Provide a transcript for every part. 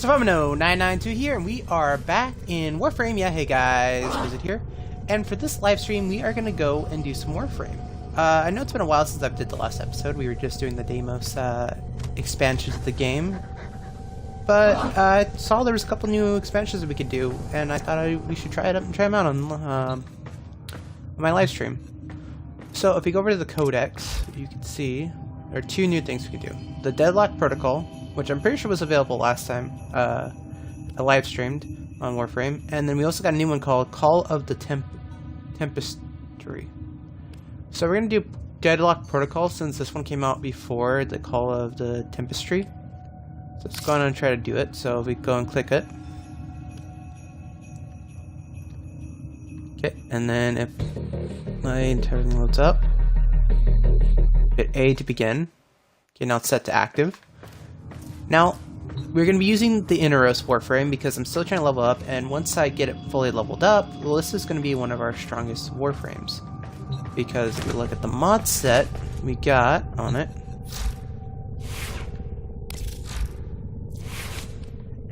Warframe 992 here, and we are back in Warframe. Yeah, hey guys, Visit here. And for this live stream, we are going to go and do some Warframe. I know it's been a while since I did the last episode. We were just doing the Deimos expansions of the game. But I saw there was a couple new expansions that we could do, and I thought we should try them out on my live stream. So if we go over to the Codex, you can see there are two new things we can do. The Deadlock Protocol, which I'm pretty sure was available last time I live streamed on Warframe, and then we also got a new one called Call of the Tempestry. So we're gonna do Deadlock Protocol since this one came out before the Call of the Tempestry. So let's go on and try to do it. So we go and click it. Okay, and then if everything loads up, hit A to begin. Okay, now it's set to active. Now, we're going to be using the Inneros Warframe because I'm still trying to level up, and once I get it fully leveled up, well, this is going to be one of our strongest Warframes. Because if we look at the mod set we got on it,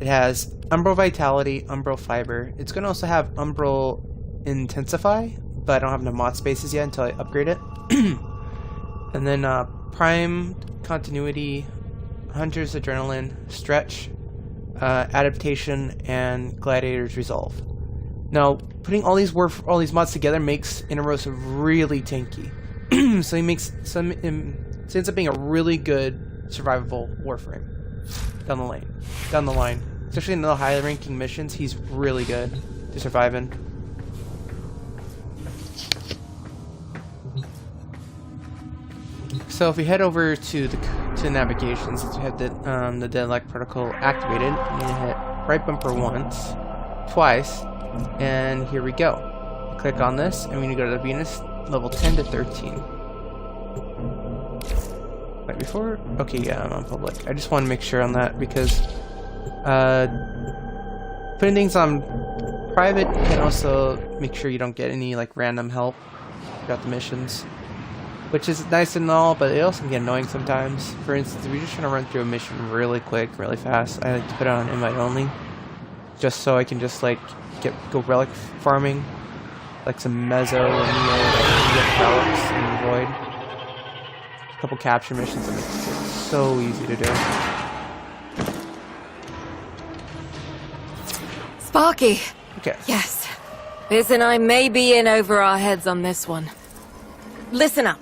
it has Umbral Vitality, Umbral Fiber. It's going to also have Umbral Intensify, but I don't have enough mod spaces yet until I upgrade it. And then Prime Continuity, Hunter's Adrenaline, Stretch, Adaptation, and Gladiator's Resolve. Now, putting all these mods together makes Inneros really tanky. So it ends up being a really good survivable Warframe down the line. Especially in the high-ranking missions, he's really good to survive in. So if we head over to navigation, since we have the Deadlock Protocol activated, I'm going to hit right bumper once, twice, and here we go. Click on this, and we're going to go to the Venus level 10 to 13. Right before? Okay, yeah, I'm on public. I just want to make sure on that because putting things on private can also make sure you don't get any like random help throughout the missions. Which is nice and all, but it also can get annoying sometimes. For instance, if you're just trying to run through a mission really quick, really fast, I like to put it on invite only. Just so I can just like go relic farming. Like some Mezzo or Neo, like relics and Void. A couple capture missions that make it so easy to do. Sparky! Okay. Yes. Biz and I may be in over our heads on this one. Listen up.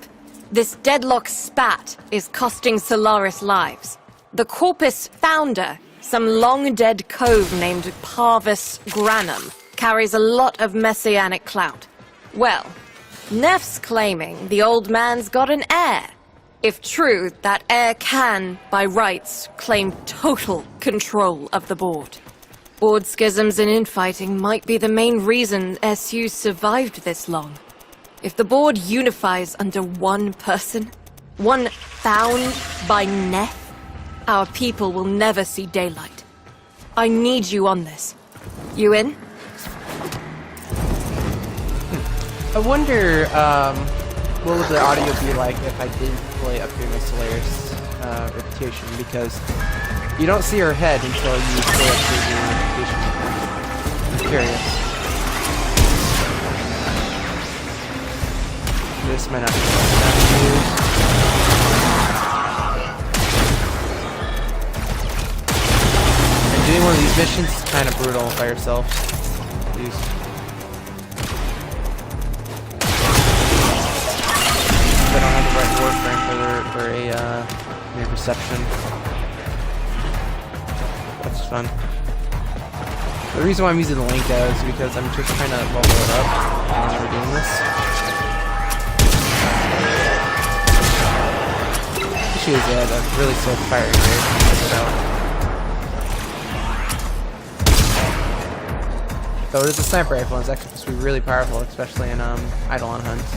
This deadlock spat is costing Solaris lives. The Corpus founder, some long-dead cove named Parvis Granum, carries a lot of messianic clout. Well, Neff's claiming the old man's got an heir. If true, that heir can, by rights, claim total control of the board. Board schisms and infighting might be the main reason SU survived this long. If the board unifies under one person, one found by Neff, our people will never see daylight. I need you on this. You in? I wonder, what would the audio be like if I didn't fully upgrade my Solaris reputation, because you don't see her head until you fully upgrade your reputation. I'm curious. This might not be and doing one of these missions is kind of brutal by yourself. Jeez. I don't have the right Warframe for a reception. That's fun. The reason why I'm using the link though is because I'm just trying to level it up while we're doing this. She is a really slow fire rate. So it is a sniper rifle, and it's actually supposed to be really powerful, especially in Eidolon hunts.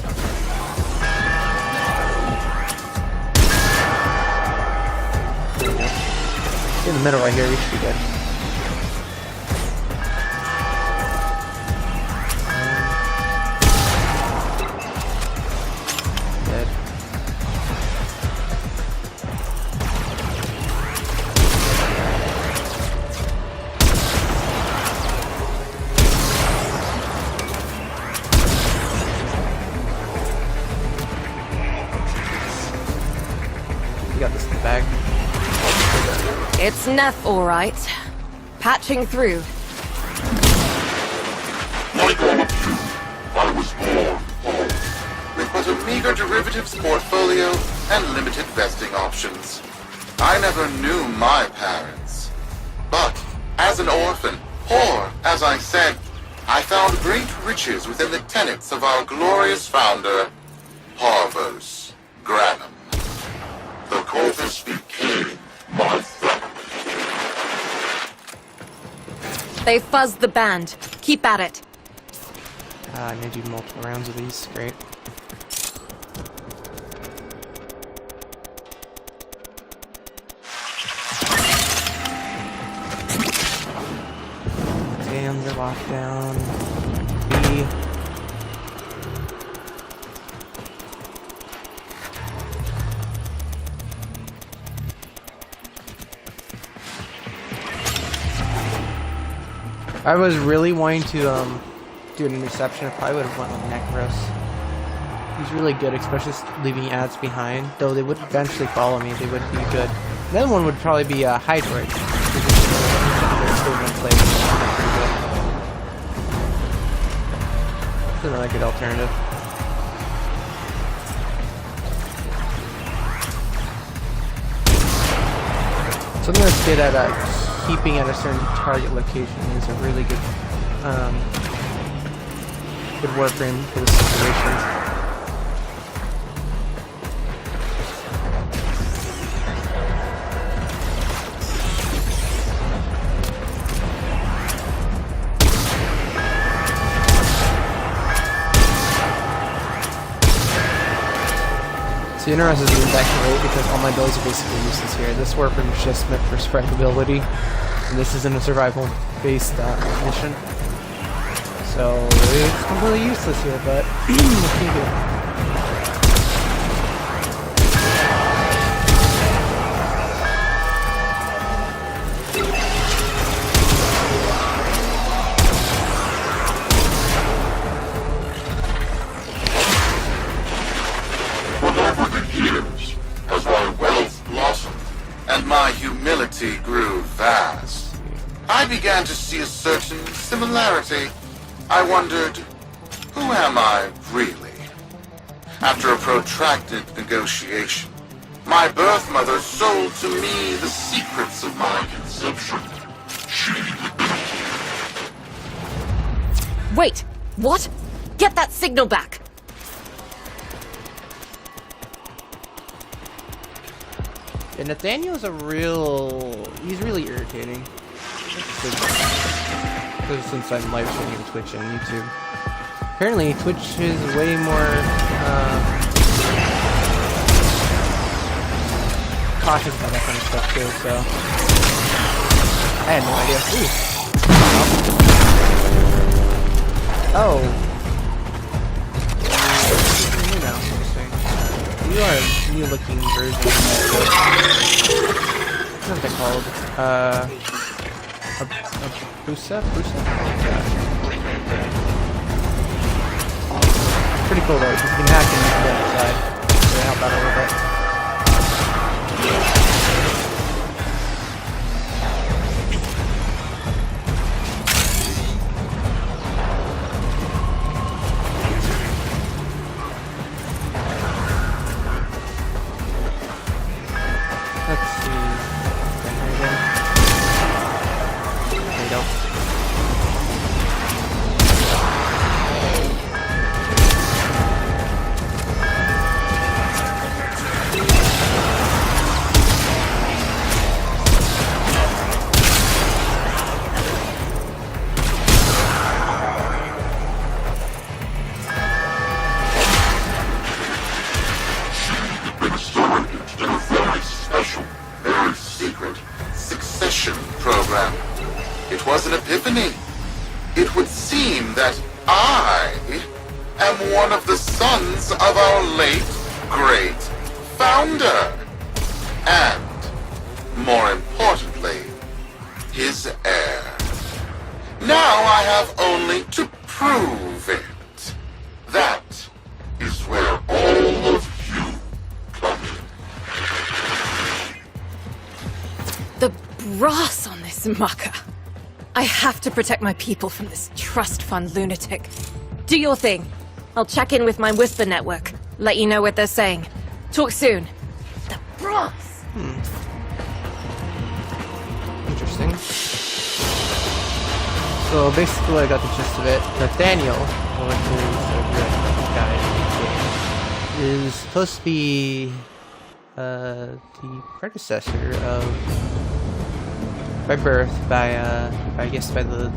There we go. In the middle right here, we should be good. bag. It's Neff, all right. Patching through. Like all of you, I was born poor, with but a meager derivatives portfolio and limited vesting options. I never knew my parents. But, as an orphan, poor, as I said, I found great riches within the tenets of our glorious founder, Parvos Granum. The Corvus became my family. They fuzzed the band. Keep at it. I'm gonna do multiple rounds of these. Great. A under lockdown. B. I was really wanting to do an interception. I probably would have went with Necros. He's really good, especially leaving ads behind. Though they would eventually follow me, they would be good. The other one would probably be Hydroid. That's another good alternative. Something that's good at keeping at a certain target location is a really good good Warframe for this situation. So Interest isn't that great because all my abilities are basically useless here. This Warframe is just meant for survivability, and this isn't a survival-based mission. So it's completely useless here, but what can you do? Grew vast. I began to see a certain similarity. I wondered, who am I really? After a protracted negotiation, my birth mother sold to me the secrets of my conception. Wait, what? Get that signal back! And Nathaniel's he's really irritating. Since I'm live streaming Twitch and YouTube. Apparently Twitch is way more cautious about that kind of stuff too, so I had no idea. Ooh. Oh. You know, interesting. You are a new looking version. What's that called? Busa? Pretty cool though, because you can hack and use the other side. So help out a little bit. It would seem that I am one of the sons of our late, great founder. And, more importantly, his heir. Now I have only to prove it. That is where all of you come in. brass on this mucker. I have to protect my people from this trust fund lunatic. Do your thing. I'll check in with my Whisper network. Let you know what they're saying. Talk soon. The brass! Interesting. So basically I got the gist of it. Nathaniel, is supposed to be the predecessor of, by birth, by I guess by the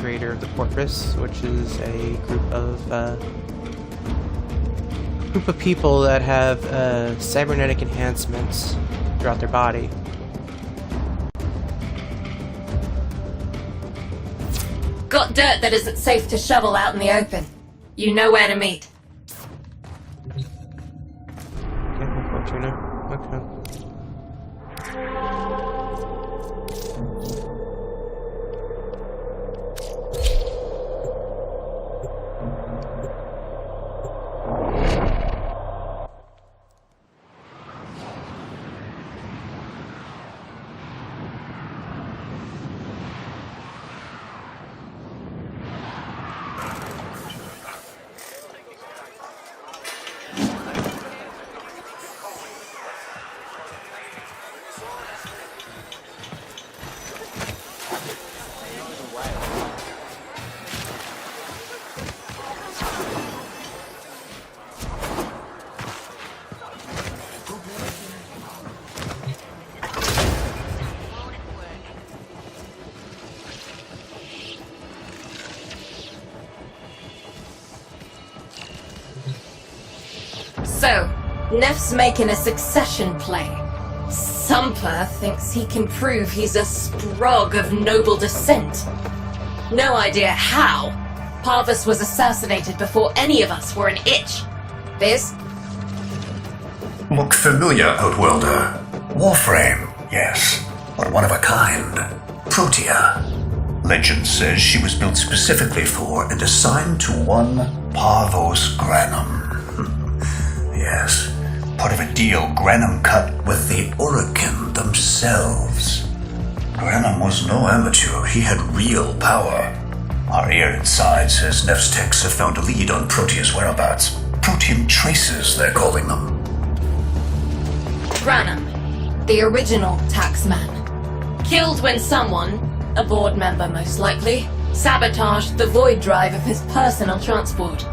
creator of the Porpoise, which is a group of people that have cybernetic enhancements throughout their body. Got dirt that isn't safe to shovel out in the open. You know where to meet. Okay, Fortuna. Okay. So, Neff's making a succession play. Sumper thinks he can prove he's a sprog of noble descent. No idea how. Parvus was assassinated before any of us were an itch. Biz? Look familiar, Outworlder. Warframe, yes, but one of a kind. Protea. Legend says she was built specifically for and assigned to one Parvos Granum. Yes, part of a deal Granum cut with the Orokin themselves. Granum was no amateur, he had real power. Our ear inside says Neff's techs have found a lead on Protea's whereabouts. Protean traces, they're calling them. Granum, the original taxman. Killed when someone, a board member most likely, sabotaged the void drive of his personal transport.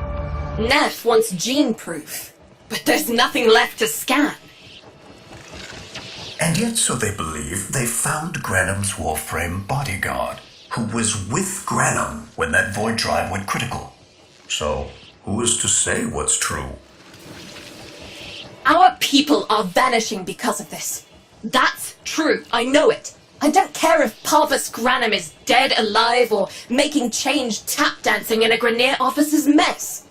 Neff wants gene proof, but there's nothing left to scan. And yet, so they believe, they found Granum's Warframe bodyguard, who was with Granum when that void drive went critical. So, who is to say what's true? Our people are vanishing because of this. That's true, I know it. I don't care if Parvus Granum is dead, alive, or making change tap dancing in a Grenier officer's mess.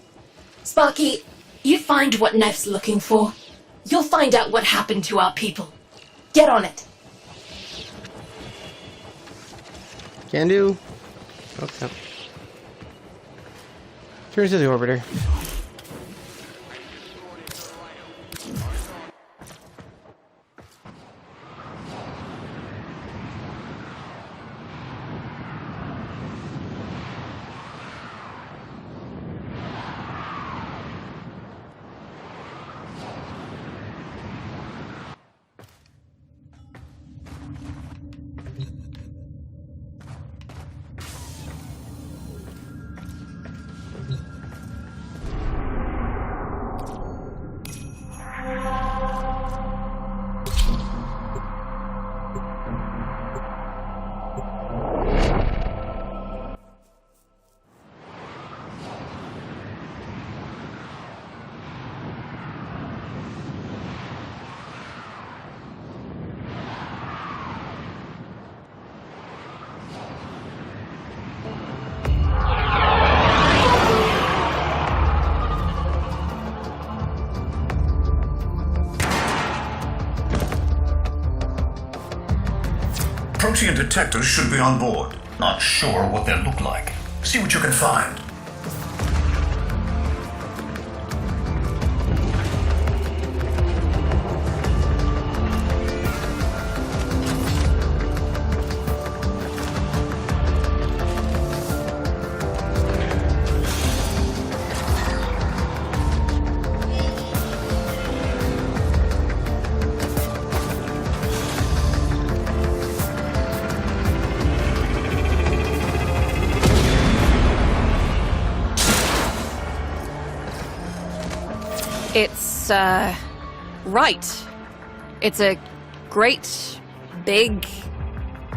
Sparky, you find what Neff's looking for. You'll find out what happened to our people. Get on it. Can do. Okay. Turns to the orbiter. Protean detectors should be on board. Not sure what they look like. See what you can find. It's, right. It's a great, big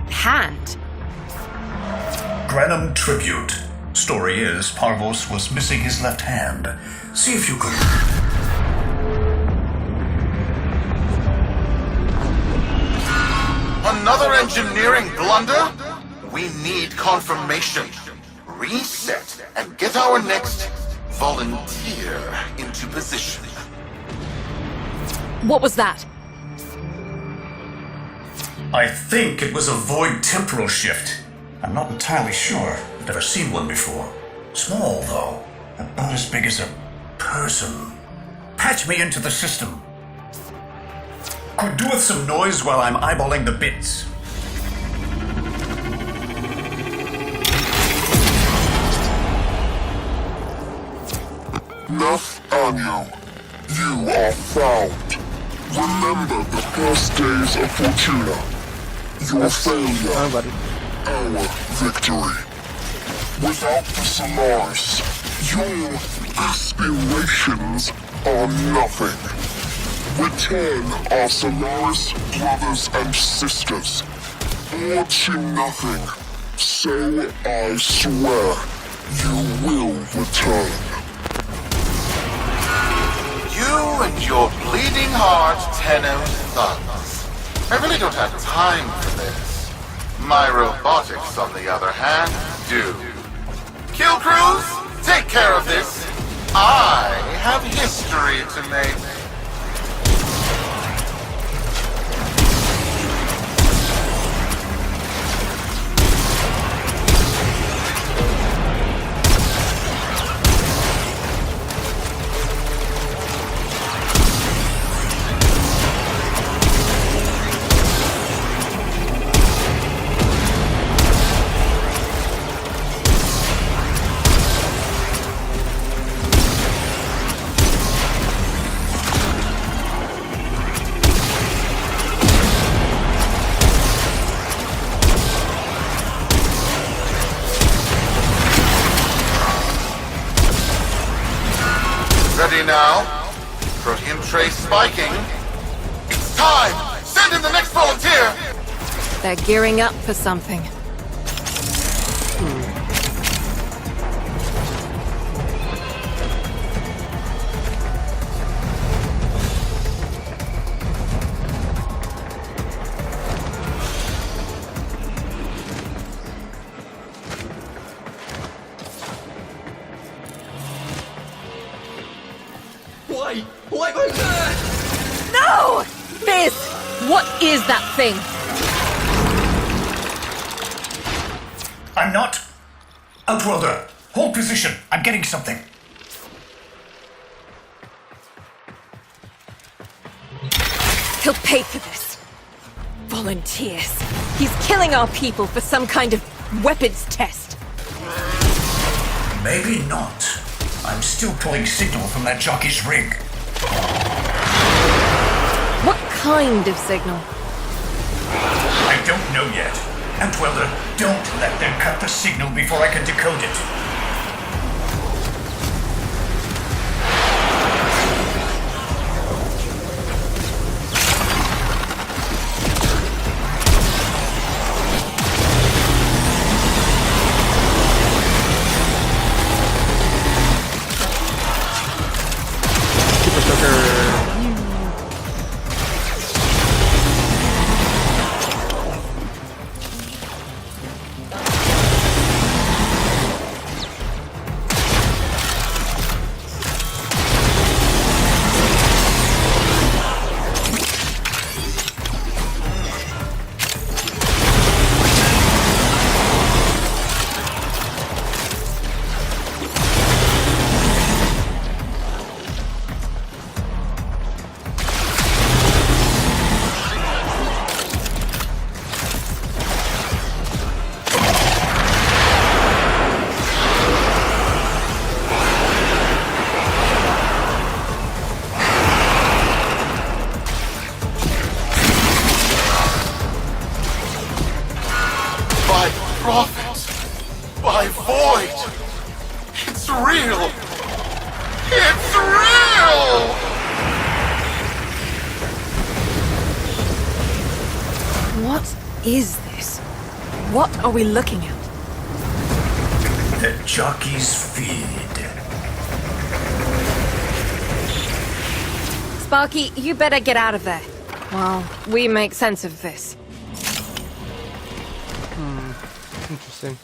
hand. Granum tribute. Story is, Parvos was missing his left hand. See if you could... Another engineering blunder? We need confirmation. Reset and get our next volunteer into position. What was that? I think it was a void temporal shift. I'm not entirely sure. I've never seen one before. Small, though. About as big as a person. Patch me into the system. Could do with some noise while I'm eyeballing the bits. Nathaniel, you are found. Remember the first days of Fortuna. Your failure, buddy. our victory. Without the Solaris, your aspirations are nothing. Return our Solaris brothers and sisters, or to nothing. So I swear, you will return. You and your bleeding heart, Tenno thugs. I really don't have time for this. My robotics, on the other hand, do. Kill crews, take care of this. I have history to make. Ready now? Proteum trace spiking. It's time! Send in the next volunteer! They're gearing up for something. Why was that? No! Fizz! What is that thing? I'm not... Outworlder, hold position. I'm getting something. He'll pay for this. Volunteers. He's killing our people for some kind of weapons test. Maybe not. I'm still pulling signal from that jockey's rig. What kind of signal? I don't know yet. Outworlder, don't let them cut the signal before I can decode it. Super Soaker. is this? What are we looking at? The jockey's feed. Sparky, you better get out of there. While we make sense of this. Interesting.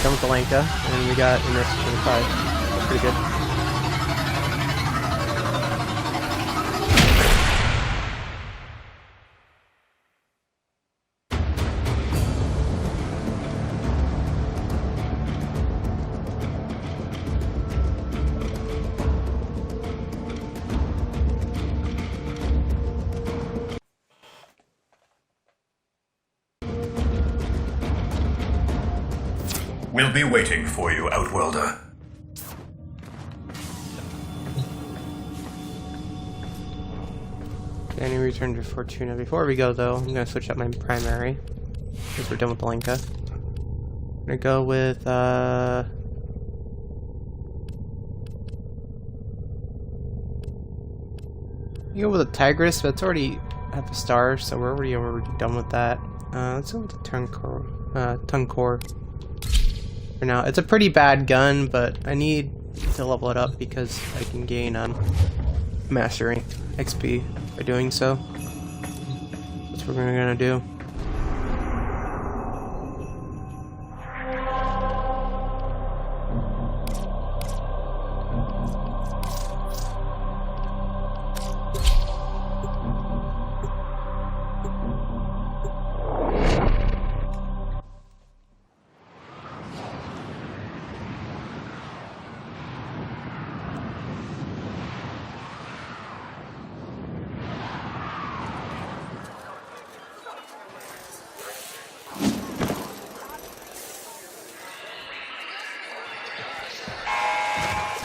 Done with the Lanka, and we got a nurse 25. That's pretty good. We'll be waiting for you, Outworlder. Danny returned to Fortuna. Before we go, though, I'm gonna switch up my primary because we're done with the Lanka. I'm gonna go with you go with a Tigress, but it's already at the star, so we're already done with that. Let's go with the Tunkor for now. It's a pretty bad gun, but I need to level it up because I can gain mastery XP by doing so. That's what we're gonna do.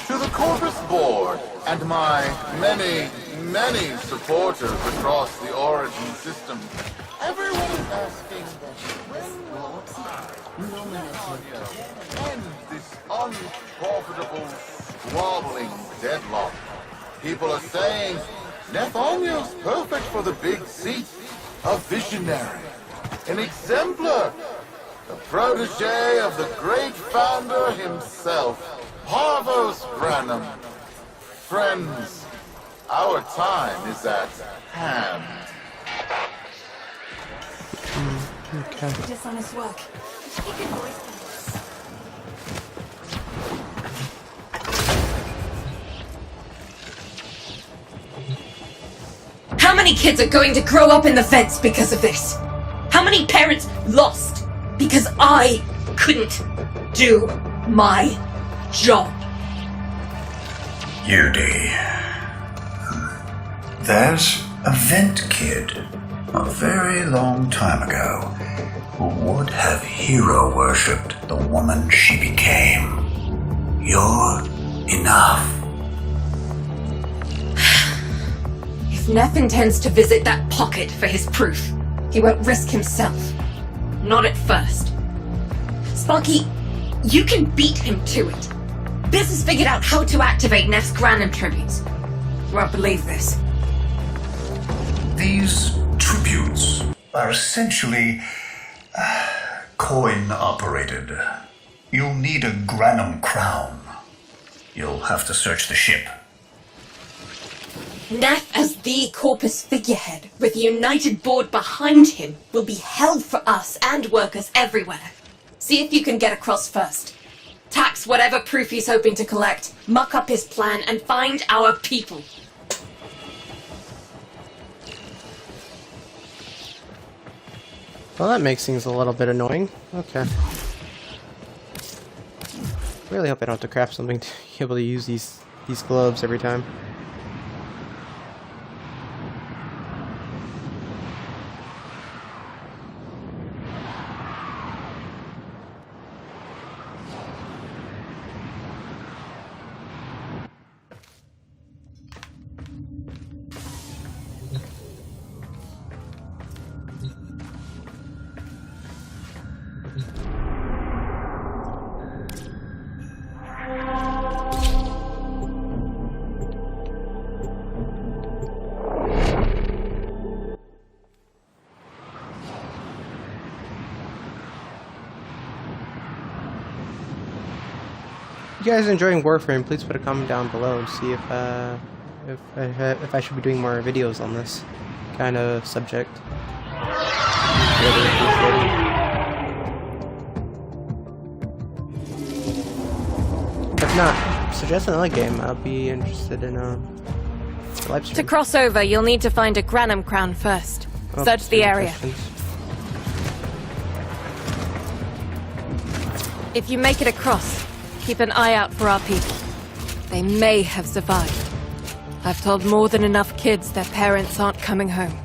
To the Corpus Board and my many, many supporters across the Origin system, everyone is asking when will end this unprofitable, squabbling deadlock. People are saying Nathaniel's perfect for the big seat, a visionary, an exemplar, a protege of the great founder himself, Parvos Branham. Friends, our time is at hand. Okay. Dishonest work. How many kids are going to grow up in the feds because of this? How many parents lost because I couldn't do my job? Yudi. There's a vent kid a very long time ago who would have hero worshipped the woman she became. You're enough. If Neff intends to visit that pocket for his proof, he won't risk himself. Not at first. Sparky, you can beat him to it. Biz has figured out how to activate Neff's Granum tributes. You won't believe this. These tributes are essentially coin-operated. You'll need a Granum crown. You'll have to search the ship. Neff as the Corpus figurehead, with the United Board behind him, will be hell for us and workers everywhere. See if you can get across first. Tax whatever proof he's hoping to collect, muck up his plan, and find our people. Well, that makes things a little bit annoying. Okay. Really hope I don't have to craft something to be able to use these globes every time. you guys are enjoying Warframe, please put a comment down below and see if I should be doing more videos on this kind of subject. Really appreciate it. If not, suggest another game. I'll be interested in live stream. To cross over, you'll need to find a Granum crown first. Oh, Search the area. questions. If you make it across, keep an eye out for our people. They may have survived. I've told more than enough kids their parents aren't coming home.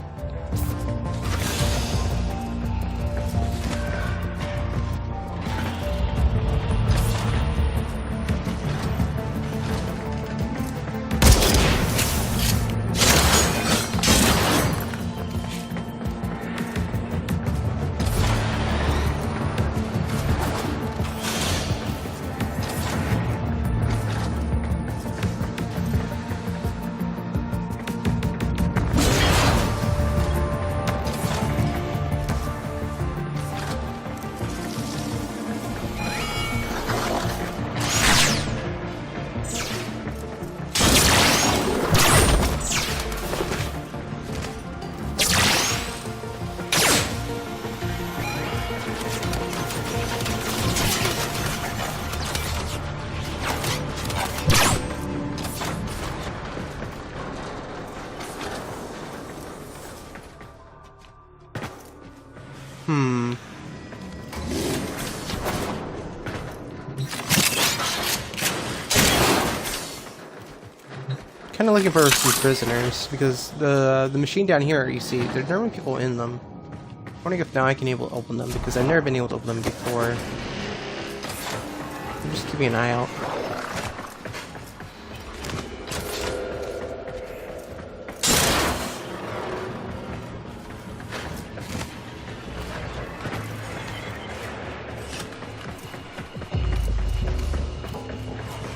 Kind of looking for some prisoners because the machine down here, you see, there's normally people in them. I'm wondering if now I can able to open them because I've never been able to open them before. I'm just keeping an eye out.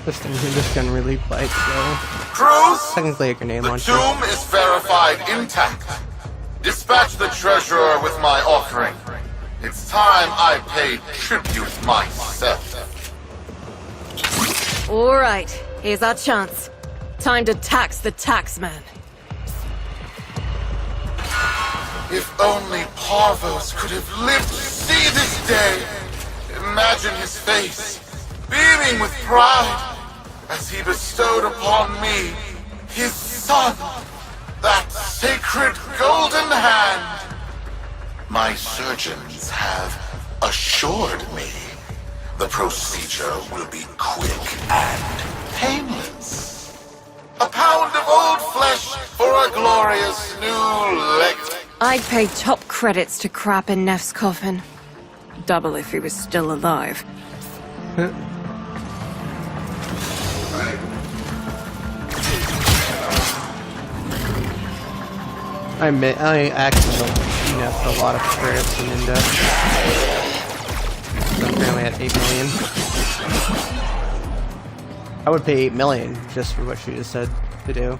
This gun really bites though. Cruz, Technically a grenade the launcher. tomb is verified intact. Dispatch the treasurer with my offering. It's time I paid tribute myself. Alright, here's our chance. Time to tax the taxman. If only Parvos could have lived to see this day. Imagine his face, beaming with pride, as he bestowed upon me his son, that sacred golden hand. My surgeons have assured me the procedure will be quick and painless. A pound of old flesh for a glorious new leg. I'd pay top credits to crap in Neff's coffin. Double if he was still alive. I admit, I actually don't Neff a lot of credits in in-depth. So apparently at 8 million. I would pay 8 million just for what she just said to do.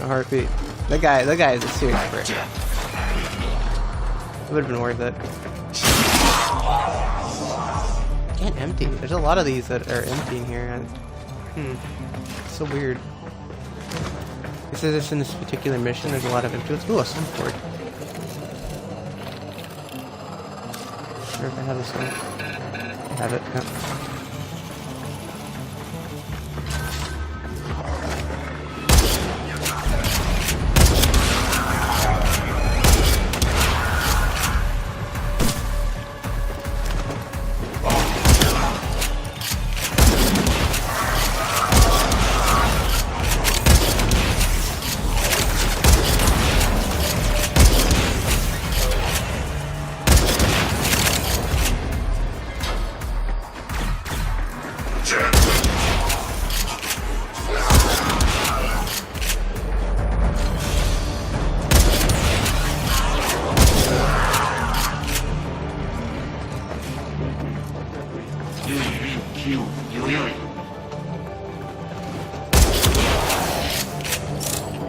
A heartbeat. That guy is a serious prick. It would have been worth it. Can't empty. There's a lot of these that are empty in here. So weird. It says this in this particular mission. There's a lot of empty. Ooh, a sword. Sure if I have this one. I have it. Yep.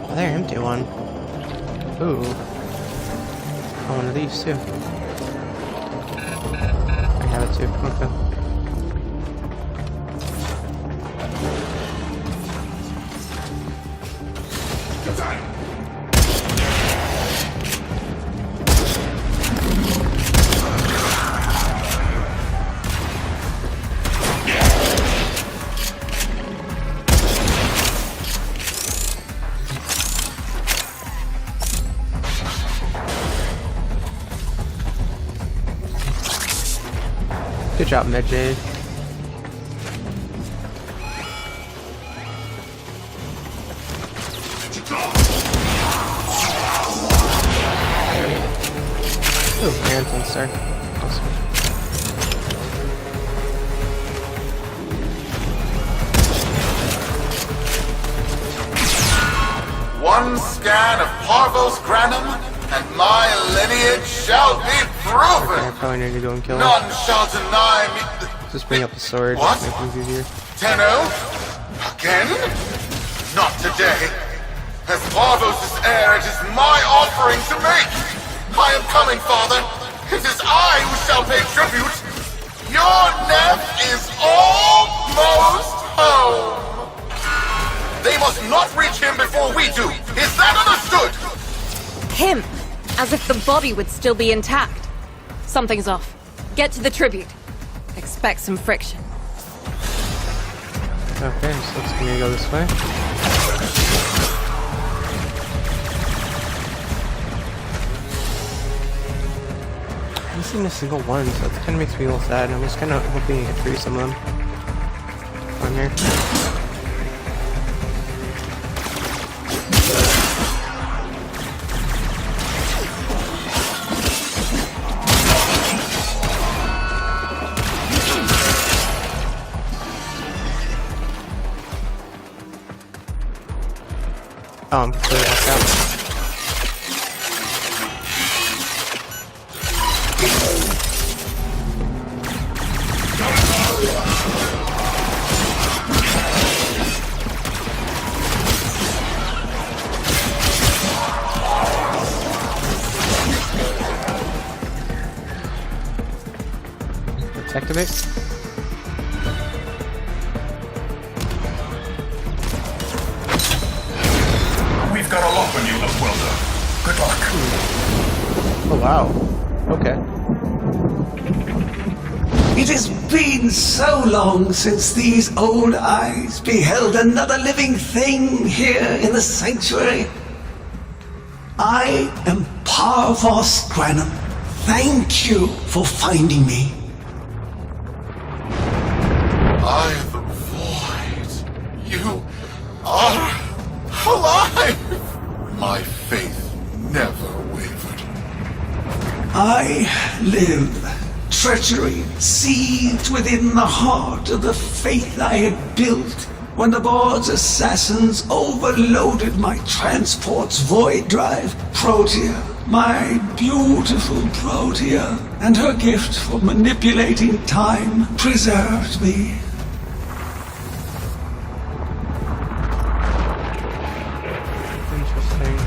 Another empty one. Ooh. Oh, one of these too. I have it too. Okay. Good job, Medjay. Oh, Marathon Star. Awesome. One scan of Parvos Granum, and my lineage shall be proven. I probably need to go and kill him. None shall deny me. Just bring up the sword. What? Make things easier. Tenno? Again? Not today. As Parvos' heir, it is my offering to make. I am coming, father. It is I who shall pay tribute. Your neph is almost home. They must not reach him before we do. Is that understood? Him! As if the body would still be intact. Something's off. Get to the tribute. Expect some friction. Okay, so it's gonna go this way. I'm missing a single one, so it kind of makes me a little sad. I was kind of hoping to get through some of them. On here. Oh, I'm completely locked out. Let's activate. We've got a lock on you, Upwelder. Good luck. Oh wow. Okay. It has been so long since these old eyes beheld another living thing here in the sanctuary. I am Parvos Granum. Thank you for finding me. I am the void. You are alive. My faith never wavered. I live. Treachery seethed within the heart of the faith I had built when the board's assassins overloaded my transport's void drive. Protea, my beautiful Protea, and her gift for manipulating time preserved me. Interesting.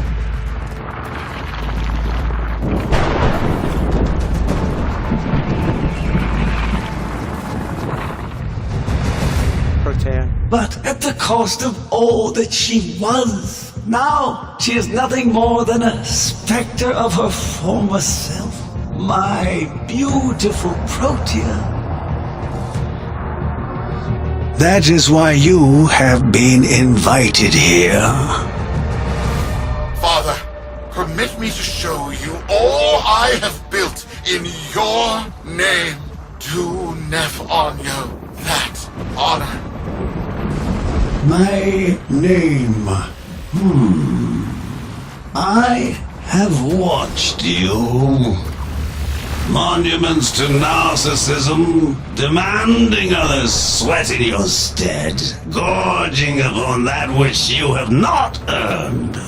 Protea. But at the cost of all that she was. Now she is nothing more than a specter of her former self. My beautiful Protea. That is why you have been invited here. Father, permit me to show you all I have built in your name. Do Neph Anyo that honor. My name. I have watched you. Monuments to narcissism, demanding others sweat in your stead, gorging upon that which you have not earned.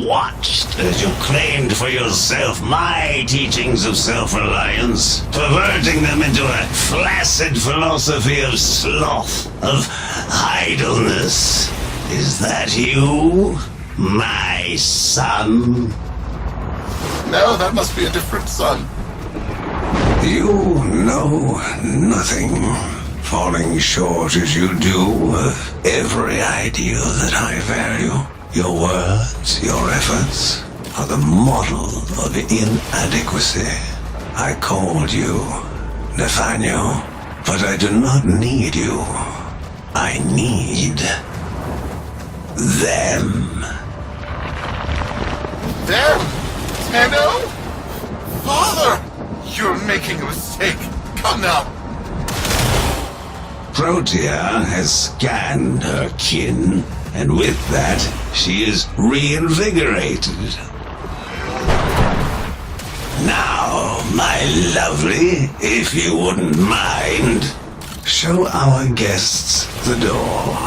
Watched as you claimed for yourself my teachings of self-reliance, perverting them into a flaccid philosophy of sloth, of idleness. Is that you, my son? No, that must be a different son. You know nothing, falling short as you do of every ideal that I value. Your words, your efforts, are the model of inadequacy. I called you Nathaniel, but I do not need you. I need them. Them? Tenno? Father! You're making a mistake. Come now. Protea has scanned her kin, and with that, she is reinvigorated. Now, my lovely, if you wouldn't mind, show our guests the door.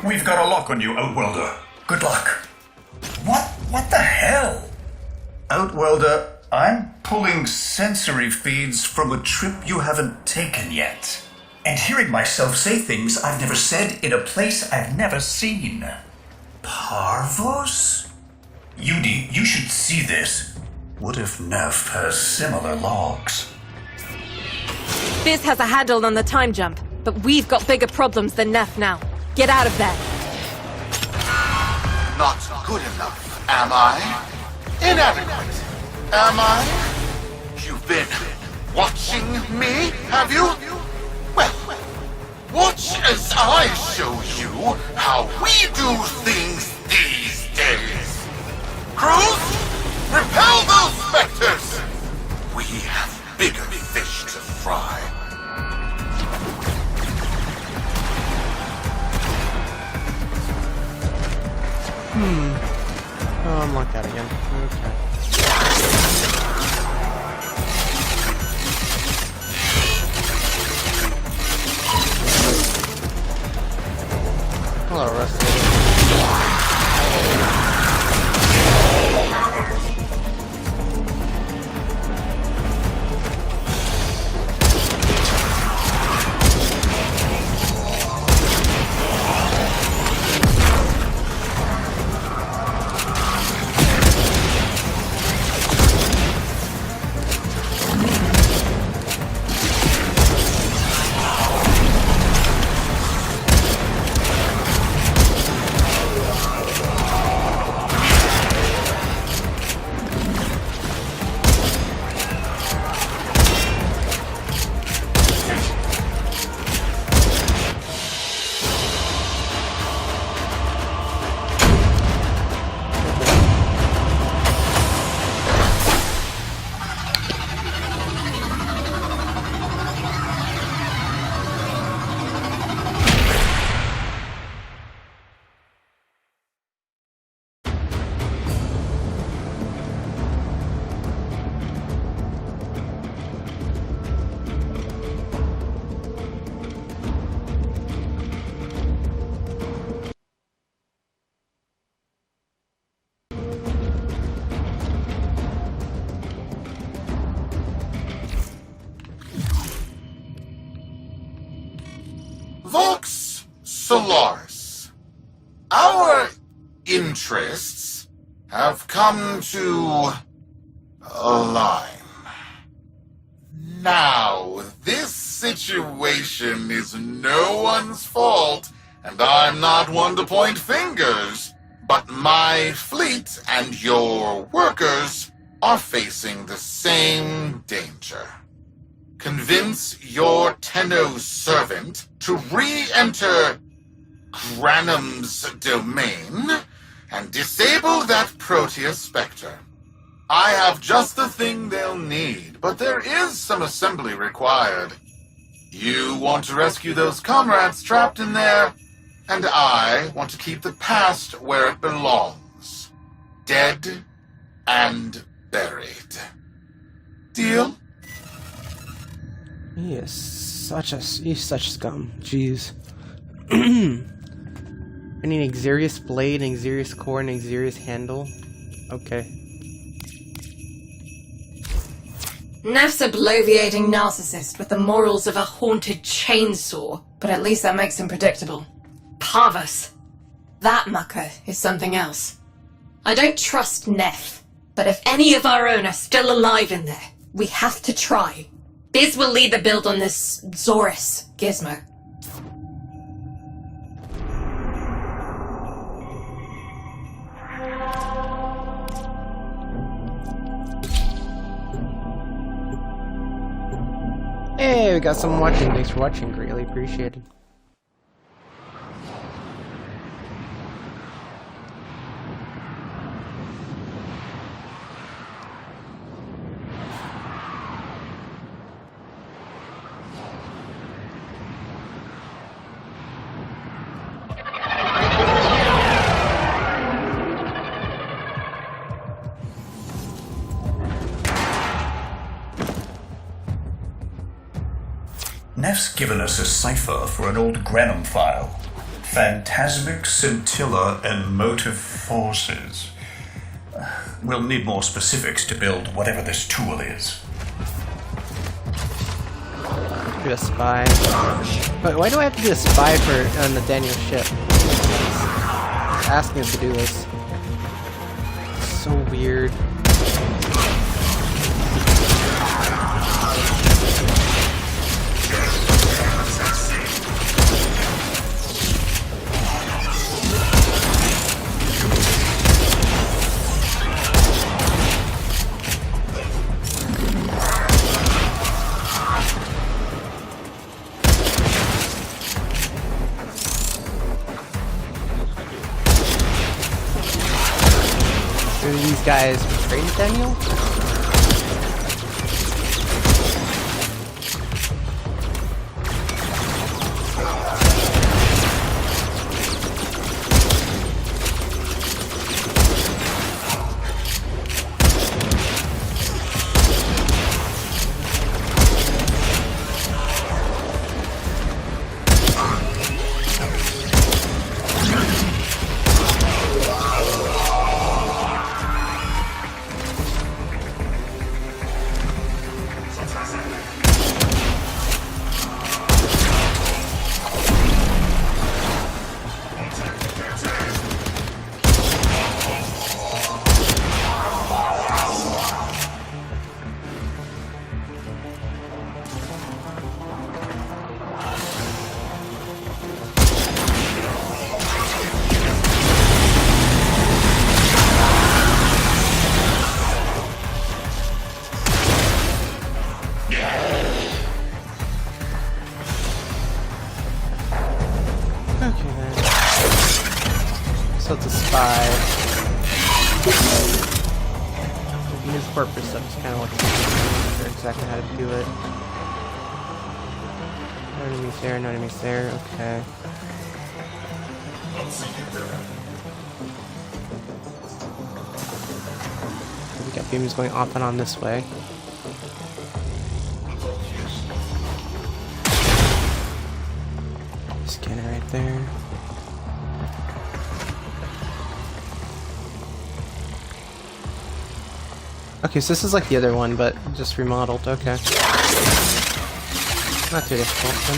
We've got a lock on you, Outworlder. Good luck. What the hell? Outworlder, I'm pulling sensory feeds from a trip you haven't taken yet. And hearing myself say things I've never said in a place I've never seen. Parvos? Yudi, you should see this. What if Neff has similar logs? Biz has a handle on the time jump, but we've got bigger problems than Neff now. Get out of there. Not good enough, am I? Inadequate, am I? You've been watching me, have you? Well, watch as I show you how we do things these days. Crews, repel those specters! We have bigger fish to fry. Oh, unlock that again. Okay. Hello, Rusty. Vox Solaris. Our interests have come to align. Now, this situation is no one's fault, and I'm not one to point fingers, but my fleet and your workers are facing the same danger. Convince your Tenno servant to re-enter Granum's domain and disable that Protea Spectre. I have just the thing they'll need, but there is some assembly required. You want to rescue those comrades trapped in there, and I want to keep the past where it belongs. Dead and buried. Deal? He's such scum. Jeez. I need an Xerius blade, an Xerius core, and an Xerius handle. Okay. Neff's a bloviating narcissist with the morals of a haunted chainsaw, but at least that makes him predictable. Parvus. That mucker is something else. I don't trust Neff, but if any of our own are still alive in there, we have to try. Biz will lead the build on this Zorus gizmo. Hey, we got someone watching. Thanks for watching. Greatly appreciated. Steph's given us a cipher for an old Granum file. Phantasmic scintilla and motive forces. We'll need more specifics to build whatever this tool is. Do a spy. But why do I have to do a spy on the Daniel ship? It's asking us to do this. It's so weird. These guys betrayed Daniel? So it's a spy. His purpose, I'm just kind of looking for exactly how to do it. No enemies there, no enemies there, okay. We got beams going off and on this way. Scanner right there. Okay, so this is like the other one, but just remodeled. Okay. Not too difficult then.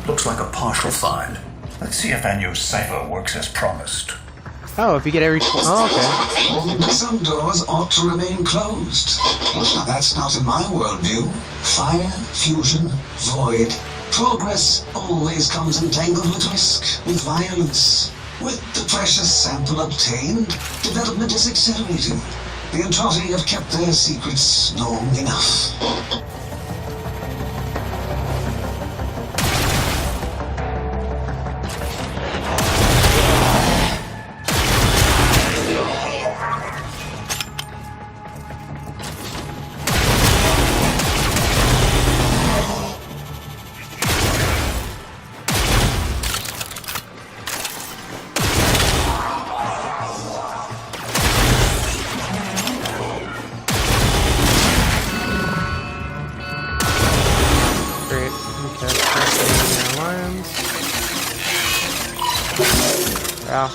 Looks like a partial find. Let's see if Anyo's cipher works as promised. Oh, if you get every... Oh, okay. Some doors ought to remain closed. Now, that's not in my worldview. Fire, fusion, void. Progress always comes entangled with risk, with violence. With the precious sample obtained, development is accelerating. The Entrati have kept their secrets long enough. Wow.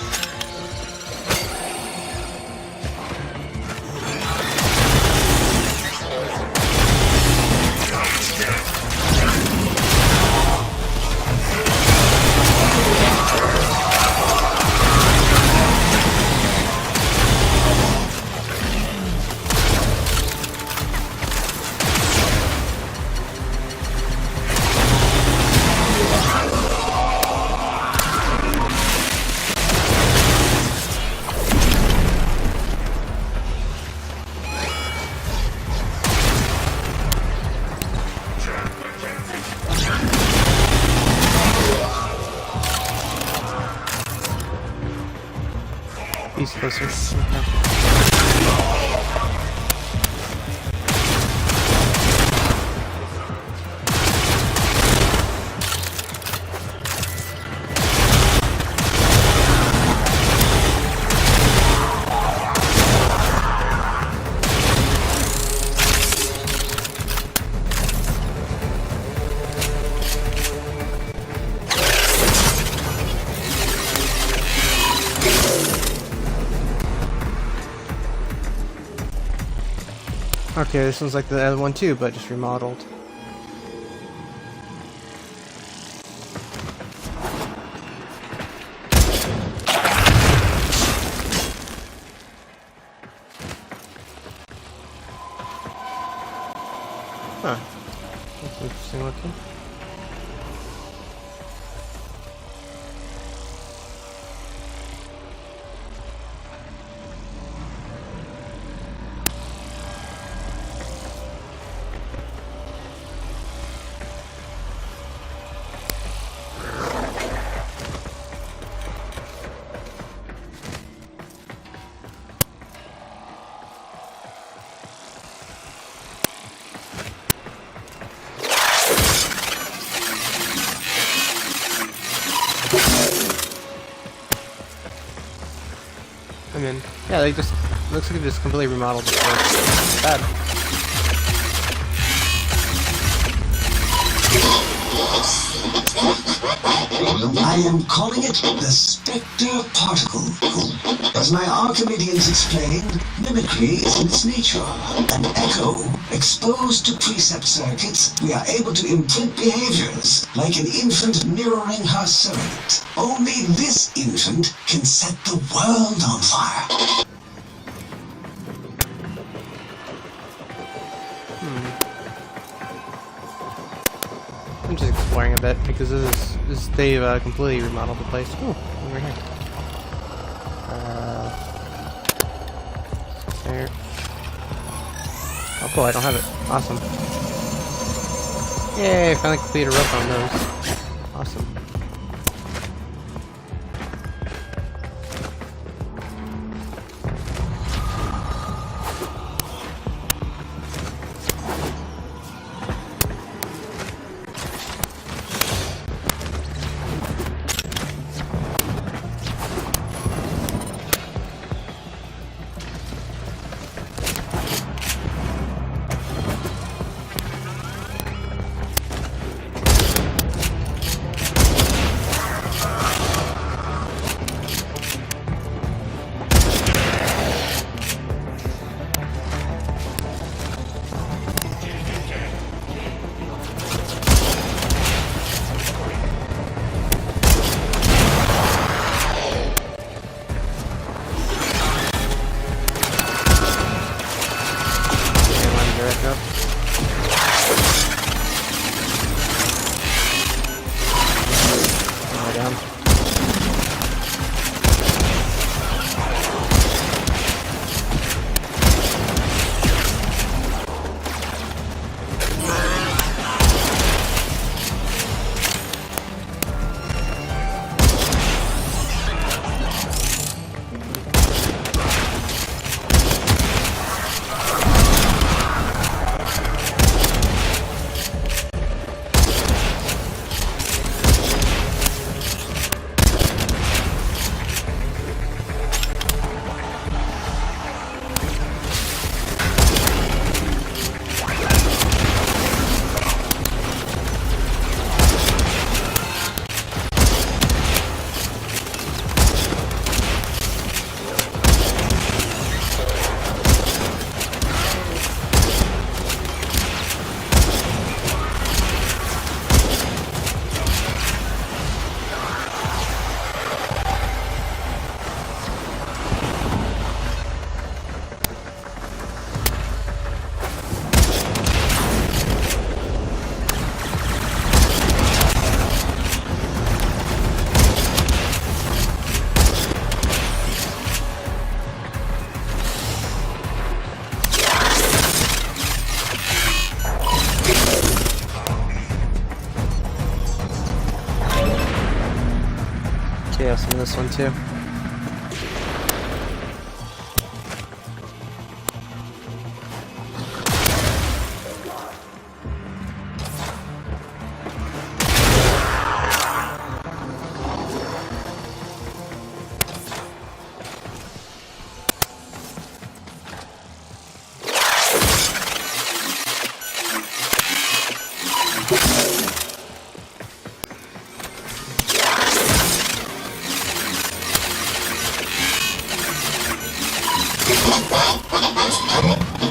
He's closer. Okay. Okay, this one's like the other one too, but just remodeled. Huh. That's interesting looking. I mean, yeah, they just looks like they just completely remodeled the place. Bad. I am calling it the Spectre Particle. As my Archimedeans explained, mimicry is in its nature. An echo exposed to precept circuits, we are able to imprint behaviors, like an infant mirroring her surrogate. Only this infant can set the world on fire. I'm just exploring a bit because they've completely remodeled the place. Ooh, over here. There. Oh cool, I don't have it. Awesome. Yay, I finally completed a rope on those. Awesome. Chaos in this one too.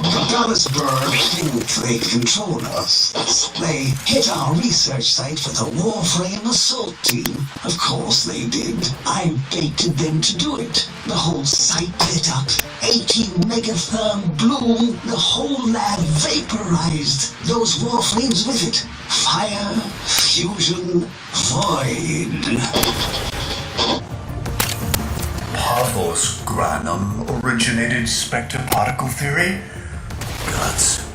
The Dallas Bird think they control us. They hit our research site for the Warframe assault team. Of course they did. I baited them to do it. The whole site lit up. 18 megatherm bloom. The whole lab vaporized. Those Warframes with it. Fire, fusion, void. Parvos Granum originated spectre particle theory? Guts.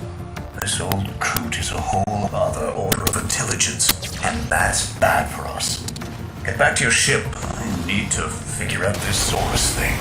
This old coot is a whole other order of intelligence, and that's bad for us. Get back to your ship. I need to figure out this Saurus thing.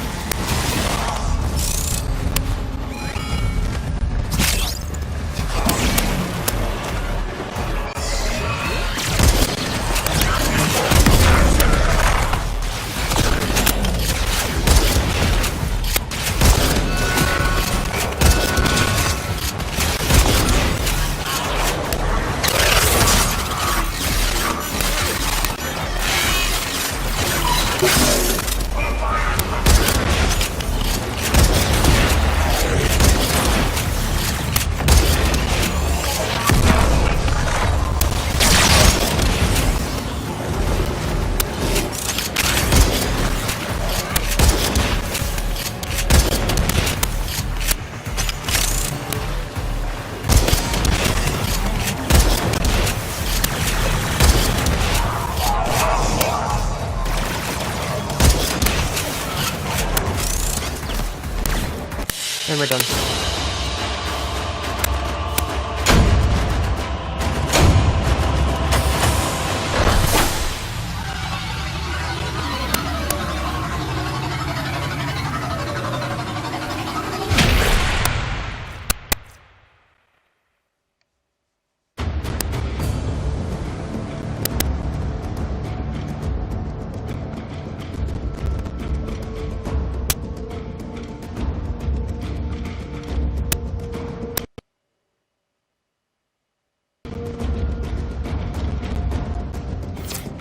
And we're done.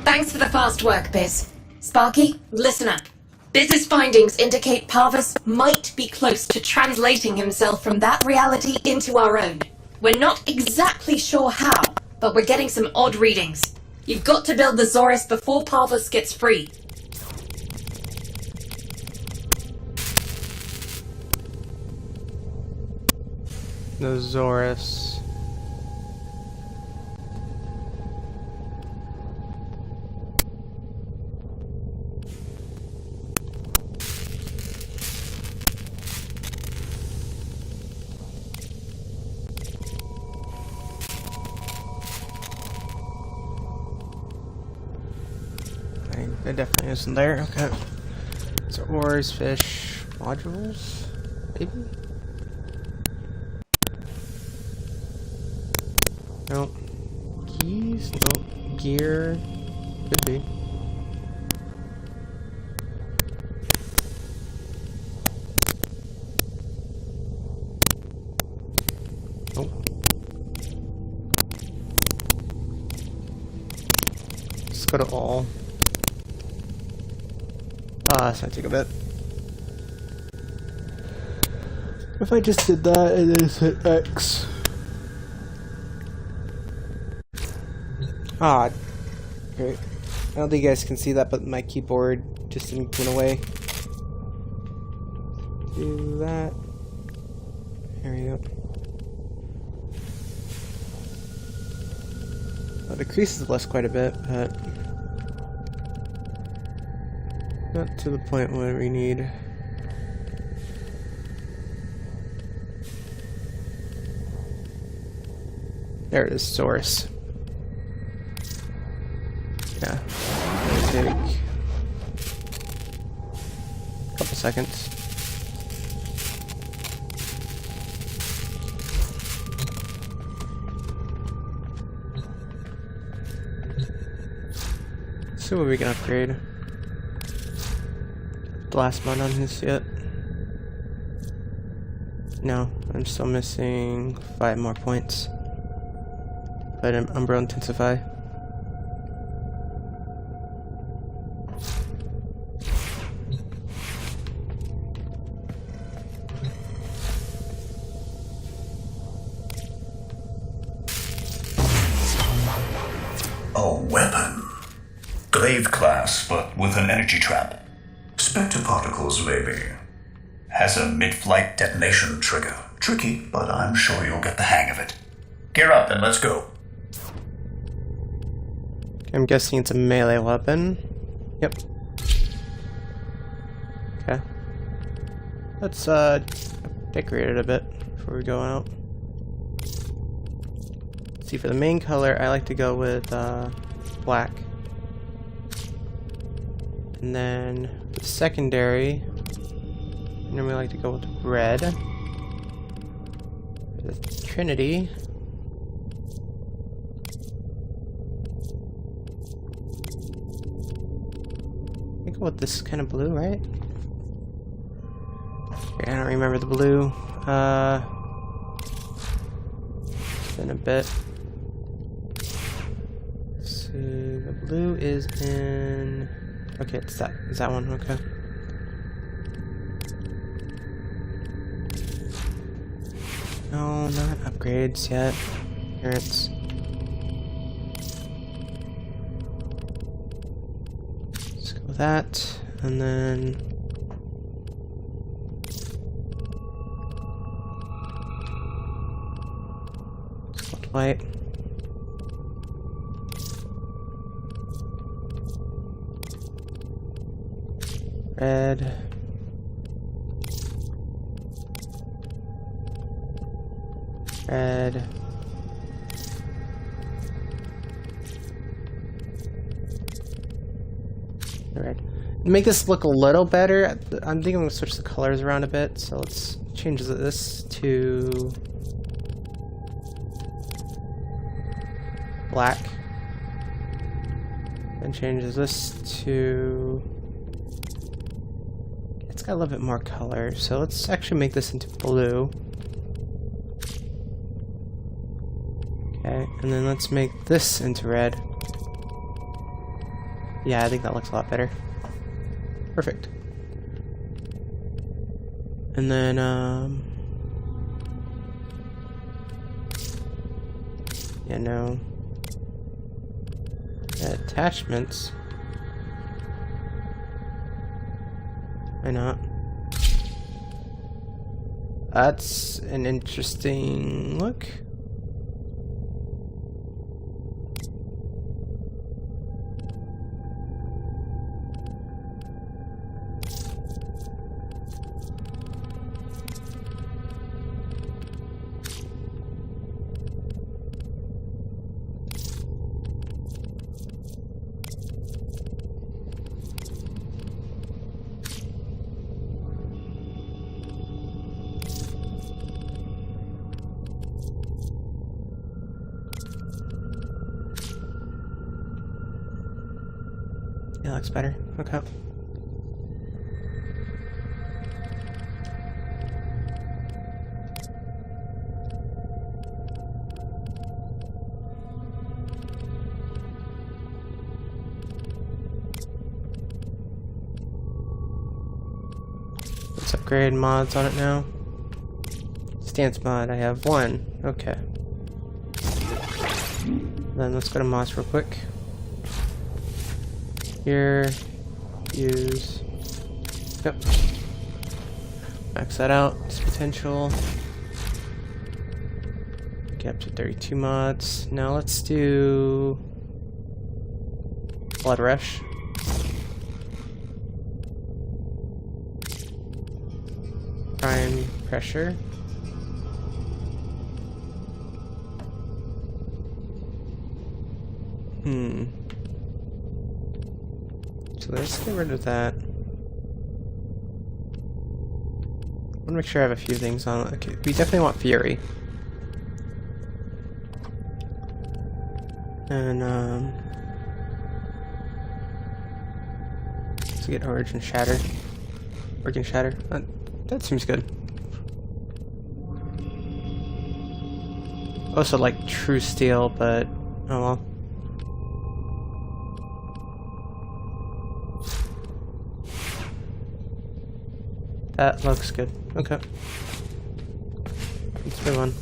Thanks for the fast work, Biz. Sparky, listen up. Biz's findings indicate Parvus might be close to translating himself from that reality into our own. We're not exactly sure how, but we're getting some odd readings. You've got to build the Zorus before Parvus gets free. The Zorus. It definitely isn't there. Okay. So ores, fish, modules, maybe? Nope. Keys? Nope. Gear? Could be. Nope. Let's go to all. That's gonna take a bit. If I just did that and then hit X. Great. I don't think you guys can see that, but my keyboard just went away. Do that. There we go. Well, the crease is less quite a bit, but not to the point where we need. There it is, source. Yeah, it'll take a couple seconds. Let's see what we can upgrade. Blast mode on this yet? No, I'm still missing 5 more points. But Umbro Intensify. A weapon. Glaive class, but with an energy trap. Spectre particles, maybe. Has a mid-flight detonation trigger. Tricky, but I'm sure you'll get the hang of it. Gear up and let's go. I'm guessing it's a melee weapon. Yep. Okay. Let's decorate it a bit before we go out. See, for the main color, I like to go with black. And then the secondary, I normally like to go with red. For the Trinity, I go with this kind of blue, right? I don't remember the blue. It's been a bit. So the blue is in. Okay, it's that. Is that one? Okay. No, not upgrades yet. Here it's. Let's go with that, and then. White. Red. Red. Red. To make this look a little better, I'm thinking I'm gonna switch the colors around a bit. So let's change this to black, and changes this to, it's got a little bit more color, so let's actually make this into blue. Okay, and then let's make this into red. Yeah, I think that looks a lot better. Perfect. And then yeah, no. Attachments. Why not? That's an interesting look. Yeah, looks better. Okay. Let's upgrade mods on it now. Stance mod, I have one. Okay. Then let's go to mods real quick. Here, use, yep, max that out, its potential, get up to 32 mods. Now let's do Blood Rush. Prime Pressure. So let's get rid of that. I want to make sure I have a few things on. Okay, we definitely want Fury. And let's get Origin Shatter. Origin Shatter. That seems good. Also like True Steel, but oh well. That looks good. Okay. Let's move on.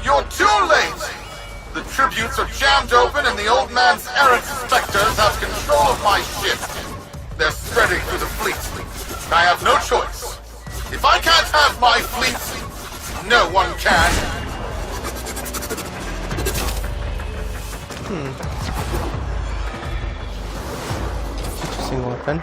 You're too late! The tributes are jammed open and the old man's errant specters have control of my ship. They're spreading through the fleet. I have no choice. If I can't have my fleet, no one can. Interesting weapon.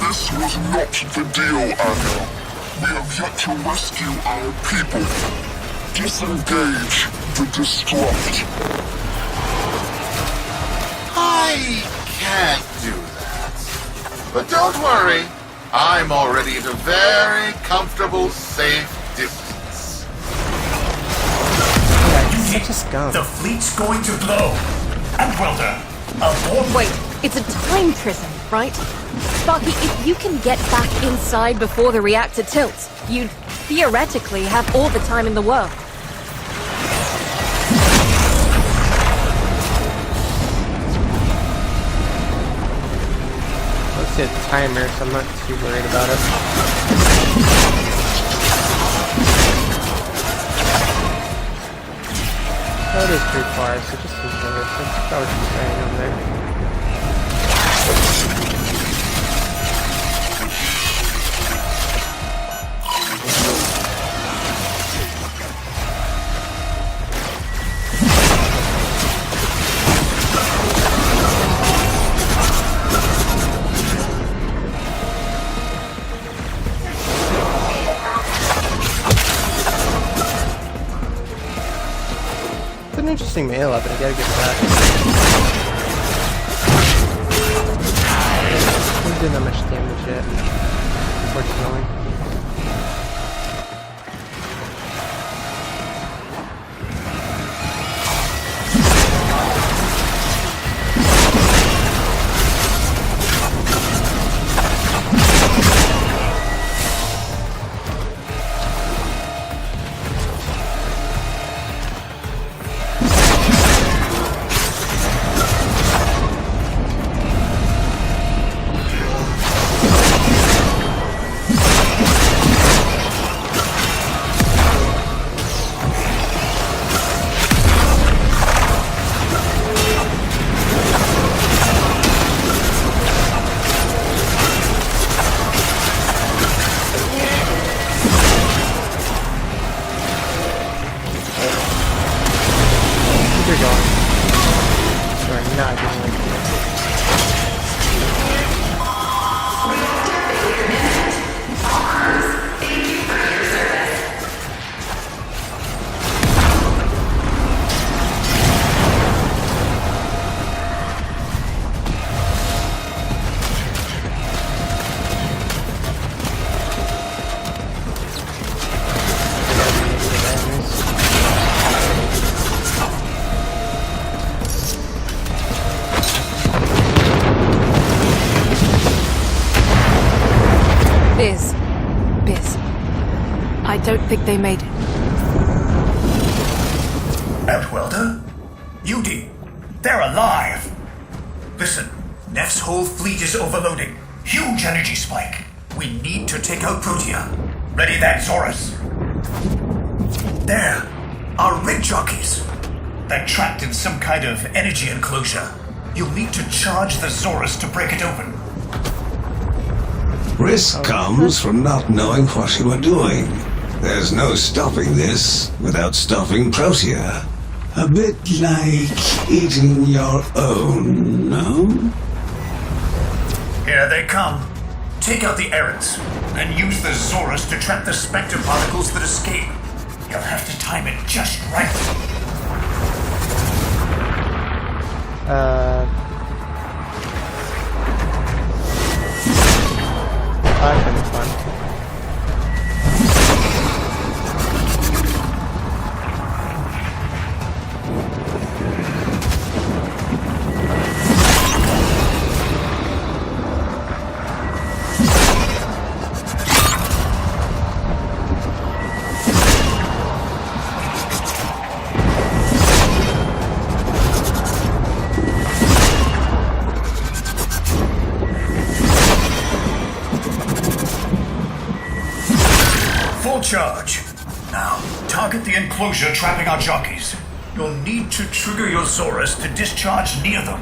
This was not the deal, Anna. We have yet to rescue our people. Disengage the Disrupt. I can't do that. But don't worry. I'm already at a very comfortable, safe distance. Yeah, such a scum. The fleet's going to blow. Outworlder, aboard. Wait, it's a time prison, right? Sparky, if you can get back inside before the reactor tilts, you'd theoretically have all the time in the world. Let's see a timer, so I'm not too worried about it. Oh, it is pretty far, so just enjoy it. That's probably just staying on there. It's an interesting melee weapon, I gotta give it that. Didn't do that much damage yet, unfortunately. You're going. You are not getting away from it. Biz. I don't think they made it. Outworlder? Yudi, they're alive! Listen, Neff's whole fleet is overloading. Huge energy spike. We need to take out Protea. Ready that, Zorus. There, our rig jockeys. They're trapped in some kind of energy enclosure. You'll need to charge the Zorus to break it open. Risk comes from not knowing what you are doing. There's no stopping this without stopping Protea. A bit like eating your own, no? Here they come. Take out the errants, and use the Zorus to trap the Spectre particles that escape. You'll have to time it just right. That kind of fun. Full charge. Now, target the enclosure trapping our jockeys. You'll need to trigger your Zorus to discharge near them.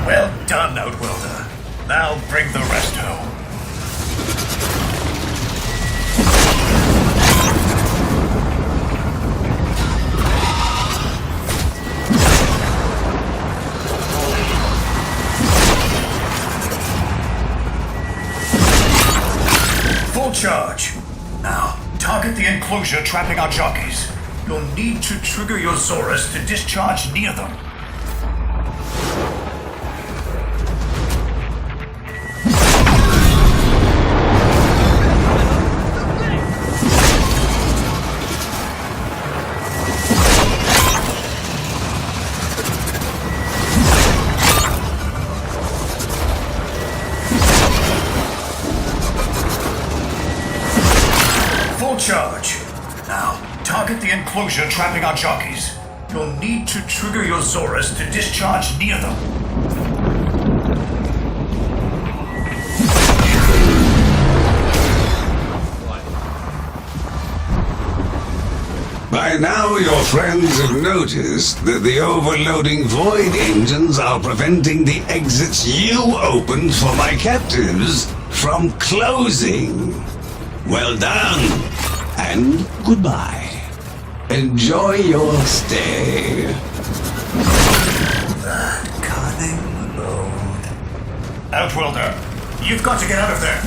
Well done, Outworlder. Now bring the rest home. Full charge. Now, target the enclosure trapping our jockeys. You'll need to trigger your Zorus to discharge near them. Full charge. Now, target the enclosure trapping our jockeys. You'll need to trigger your Zorus to discharge near them. By now, your friends have noticed that the overloading void engines are preventing the exits you opened for my captives from closing. Well done, and goodbye. Enjoy your stay. That cunning load. Outworlder, you've got to get out of there.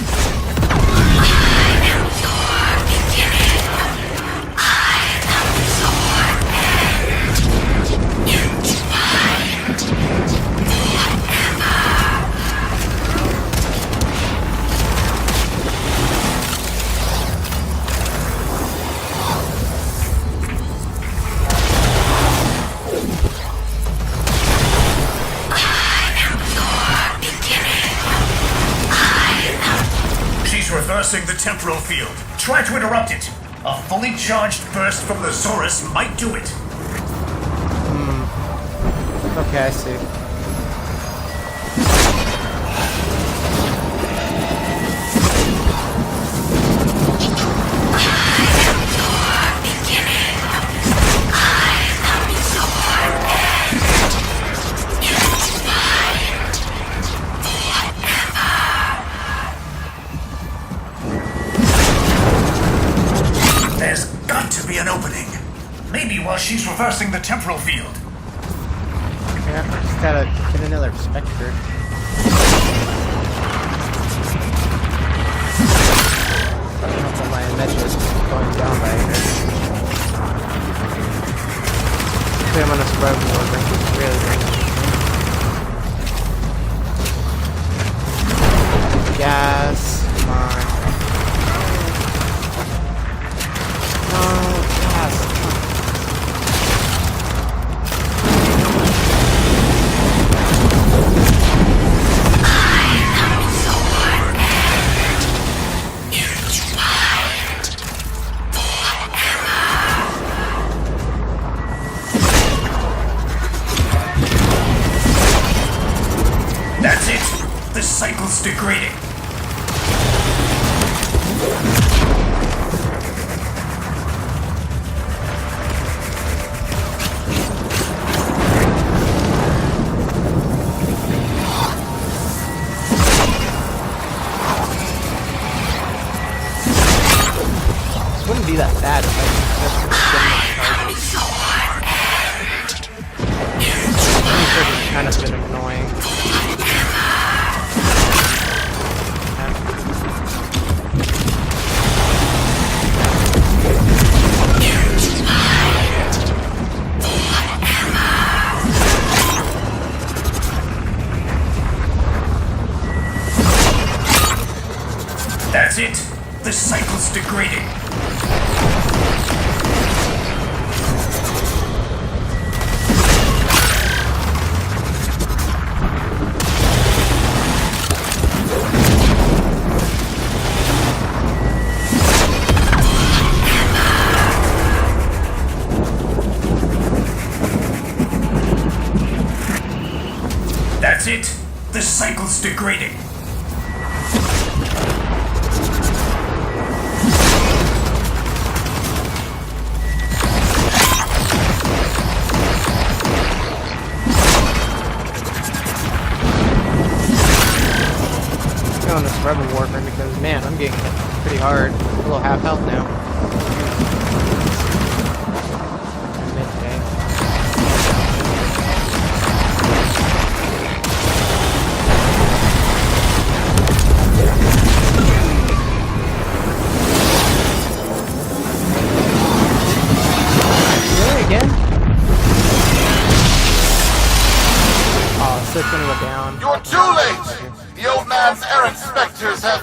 Reversing the temporal field. Try to interrupt it. A fully charged burst from the Zorus might do it. Okay, I see. There's got to be an opening. Maybe while she's reversing the temporal field. Yeah, I just gotta get another Spectre. I don't know if my measure is going down by here. Hopefully I'm on a spread over. Really. Yes, come on. No, yes. That's it! The cycle's degrading. This cycle's degrading. On this rebel warfare because man, I'm getting hit pretty hard. I'm a little half health now. Midday. Really again? Oh, so it's gonna go down. You're too late! The old man's errant specters have...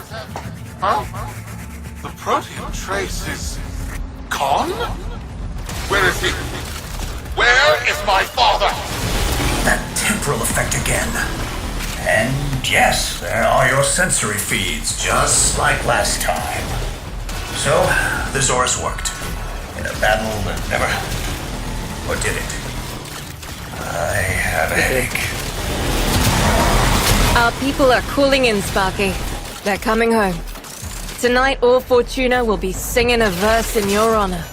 Huh? The protein trace is... gone? Where is he? Where is my father? That temporal effect again. And yes, there are your sensory feeds, just like last time. So, the Zorus worked. In a battle that never... Or did it? I have a headache. Our people are calling in, Sparky. They're coming home. Tonight, all Fortuna will be singing a verse in your honor.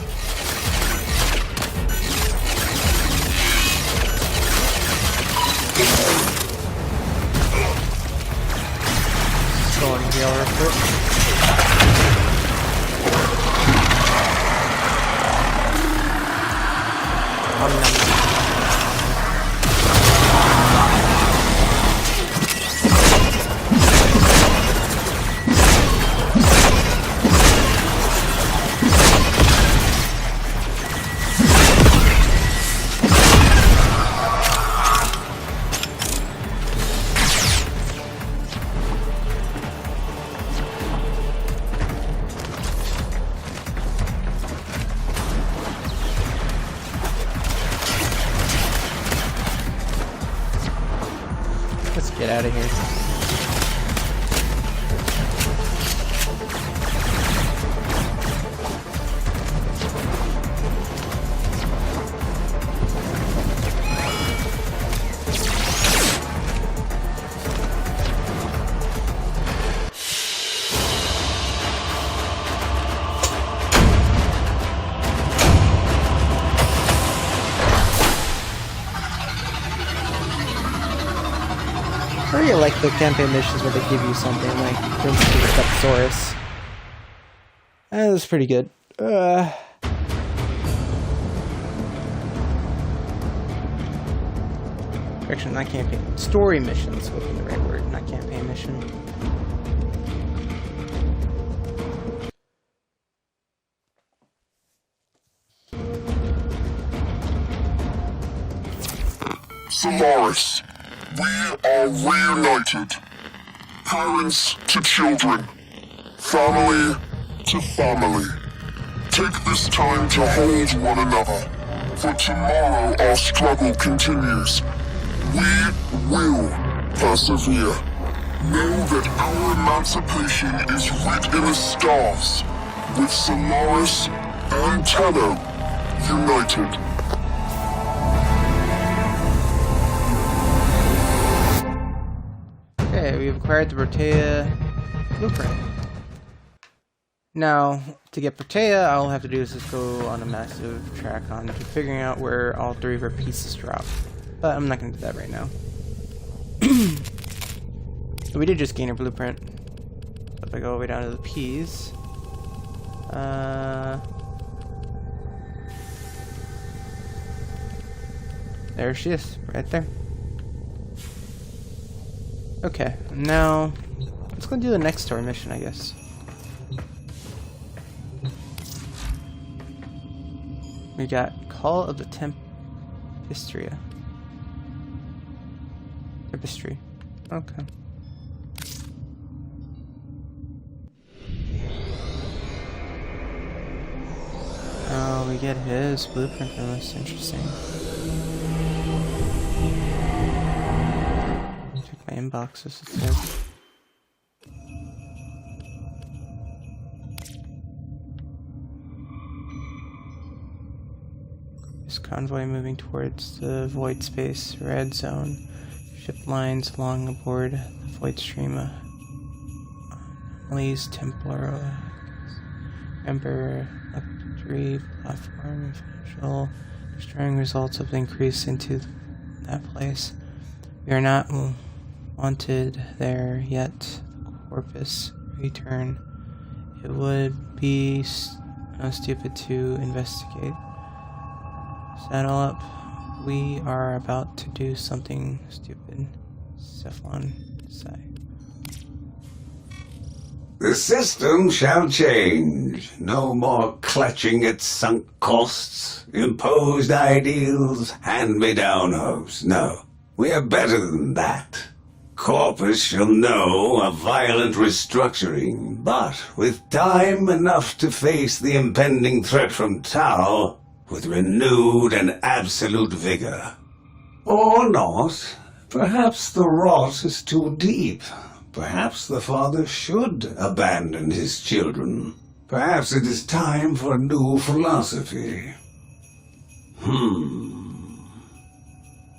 Go and heal real quick. Let's get out of here. I really like the campaign missions where they give you something, like, for instance, the Stepsaurus. That was pretty good. Actually, not campaign. Story missions would be the right word, not campaign mission. Solaris, we are reunited. Parents to children. Family to family. Take this time to hold one another. For tomorrow our struggle continues. We will persevere. Know that our emancipation is writ in the stars. With Solaris and Tello united. Okay, we've acquired the Protea blueprint. Now, to get Protea, all I'll have to do is just go on a massive track on to figuring out where all three of our pieces drop. But I'm not going to do that right now. So we did just gain a blueprint. So if I go all the way down to the P's... there she is, right there. Okay, now let's go do the next story mission, I guess. We got Call of the Tempestria. Tempestry. Okay. Oh, we get his blueprint from this. Interesting. Check my inboxes. It says. This convoy moving towards the void space red zone. ship lines along aboard the void stream. Anomalies, Templar, Emperor, luxury, platform, financial, destroying results of the increase into that place. We are not wanted there yet. Corpus, return. It would be stupid to investigate. Saddle up. We are about to do something stupid. Cephalon, sigh. The system shall change. No more clutching at sunk costs, imposed ideals, hand-me-down hopes. No, we are better than that. Corpus shall know a violent restructuring, but with time enough to face the impending threat from Tau with renewed and absolute vigor. Or not. Perhaps the rot is too deep. Perhaps the father should abandon his children. Perhaps it is time for a new philosophy.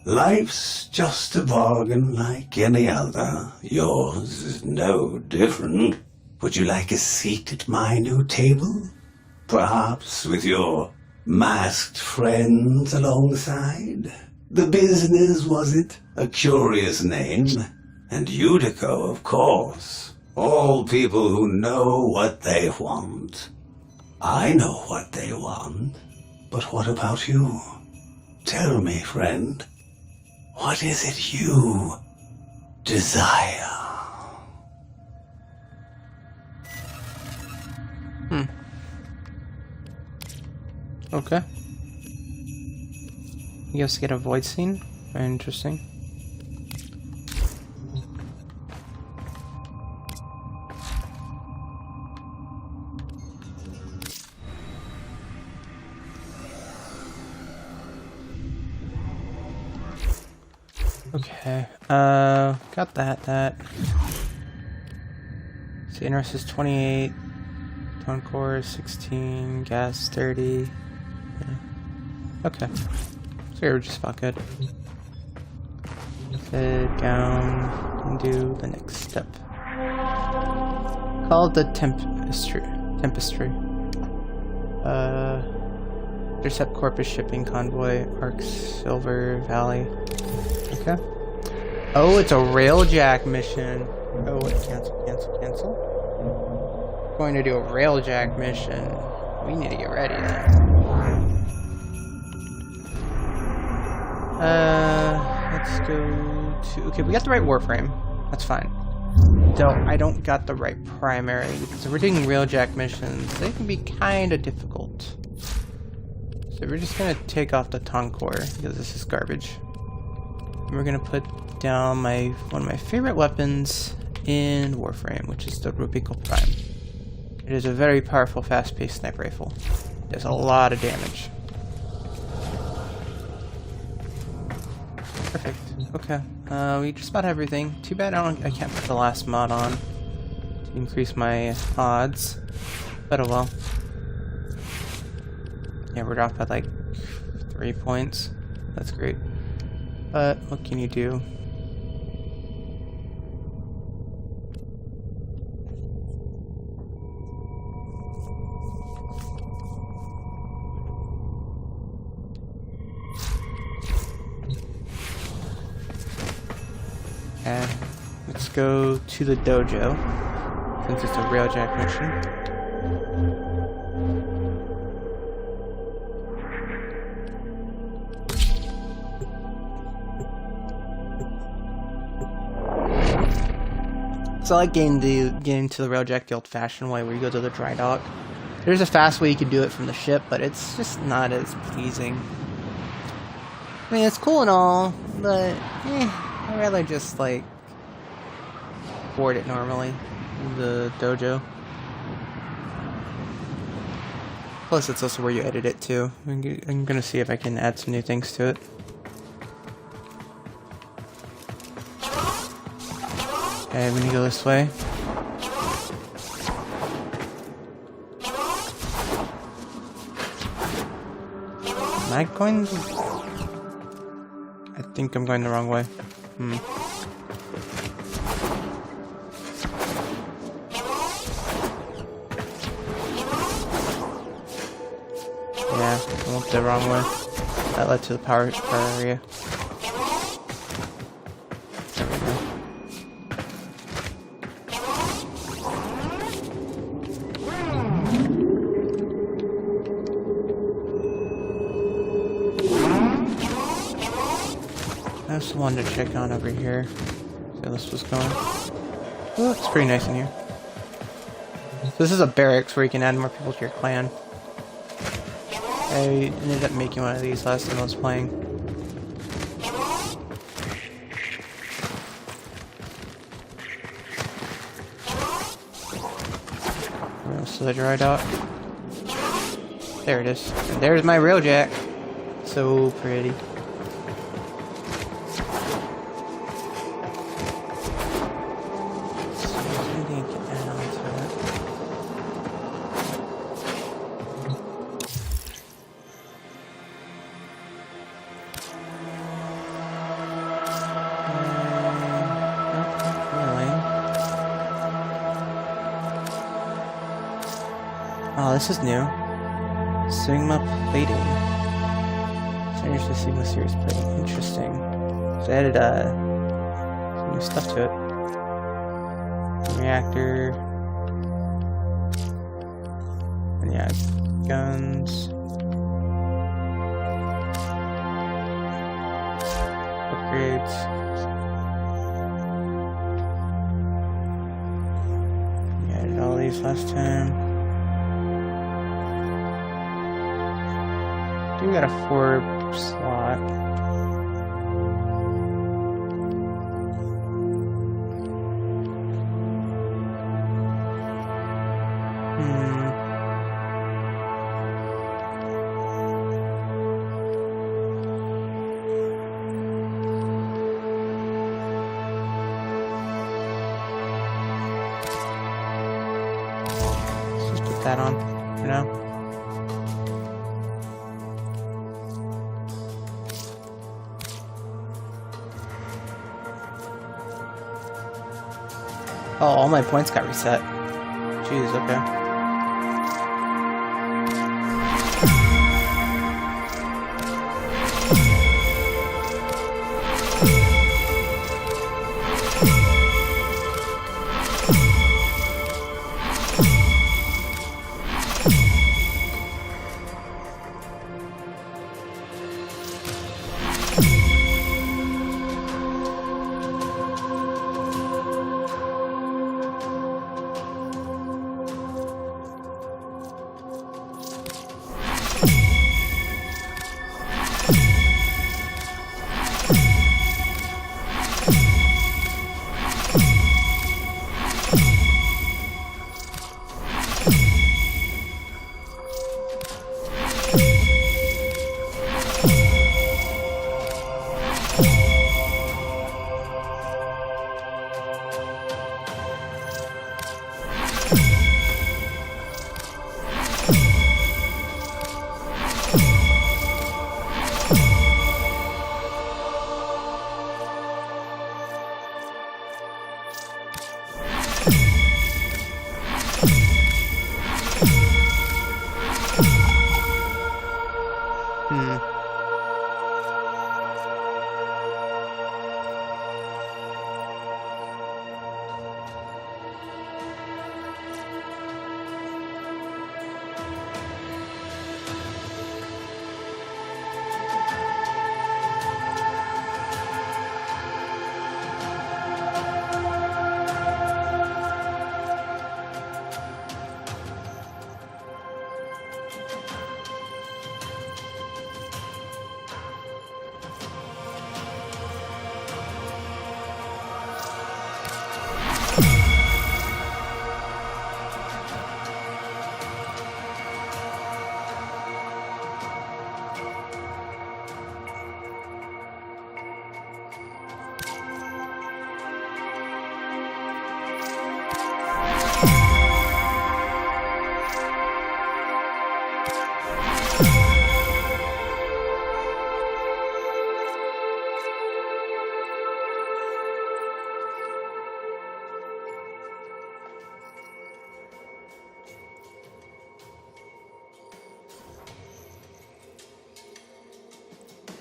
Life's just a bargain like any other. Yours is no different. Would you like a seat at my new table? Perhaps with your masked friends alongside? The business, was it? A curious name. And Utico, of course. All people who know what they want. I know what they want. But what about you? Tell me, friend. What is it you desire? Okay. You guys get a void scene? Very interesting. Okay, got that. So interest is 28, tone core 16, gas 30. Yeah. Okay, so we're just about good. Head down and do the next step. Call it the Tempestry. Intercept Corpus shipping convoy, Arc Silver Valley. Okay. Oh, it's a railjack mission. Oh, wait, cancel. Going to do a railjack mission. We need to get ready then. Let's go to... Okay, we got the right Warframe. That's fine. Though, I don't got the right primary. So we're doing railjack missions. They can be kind of difficult. So we're just going to take off the Toncore, because this is garbage. And we're going to put down one of my favorite weapons in Warframe, which is the Rubico Prime. It is a very powerful, fast-paced sniper rifle. It does a lot of damage. Perfect. Okay. We just about everything. Too bad I can't put the last mod on to increase my odds. But oh well. Yeah, we're off by like 3 points. That's great. But what can you do? Okay, let's go to the dojo, since it's a railjack mission. So I like getting to the railjack the old-fashioned way, where you go to the dry dock. There's a fast way you can do it from the ship, but it's just not as pleasing. I mean, it's cool and all, but I'd rather just, like, board it normally in the dojo. Plus, it's also where you edit it, too. I'm gonna see if I can add some new things to it. Okay, we're gonna go this way. Am I going... I think I'm going the wrong way. Yeah, I went the wrong way. That led to the power area. There we go. I also wanted to check on over here. See how this was going. Oh, it's pretty nice in here. So this is a barracks where you can add more people to your clan. I ended up making one of these last time I was playing. So I dried out. There it is. And there's my railjack. So pretty. Oh, this is new. Sigma plating. Change to Sigma series plating. Interesting. So I added some new stuff to it. Reactor. And yeah, guns. Upgrades. We added all these last time. We got a 4 slot. Let's just put that on for now. Oh, all my points got reset. Jeez, okay.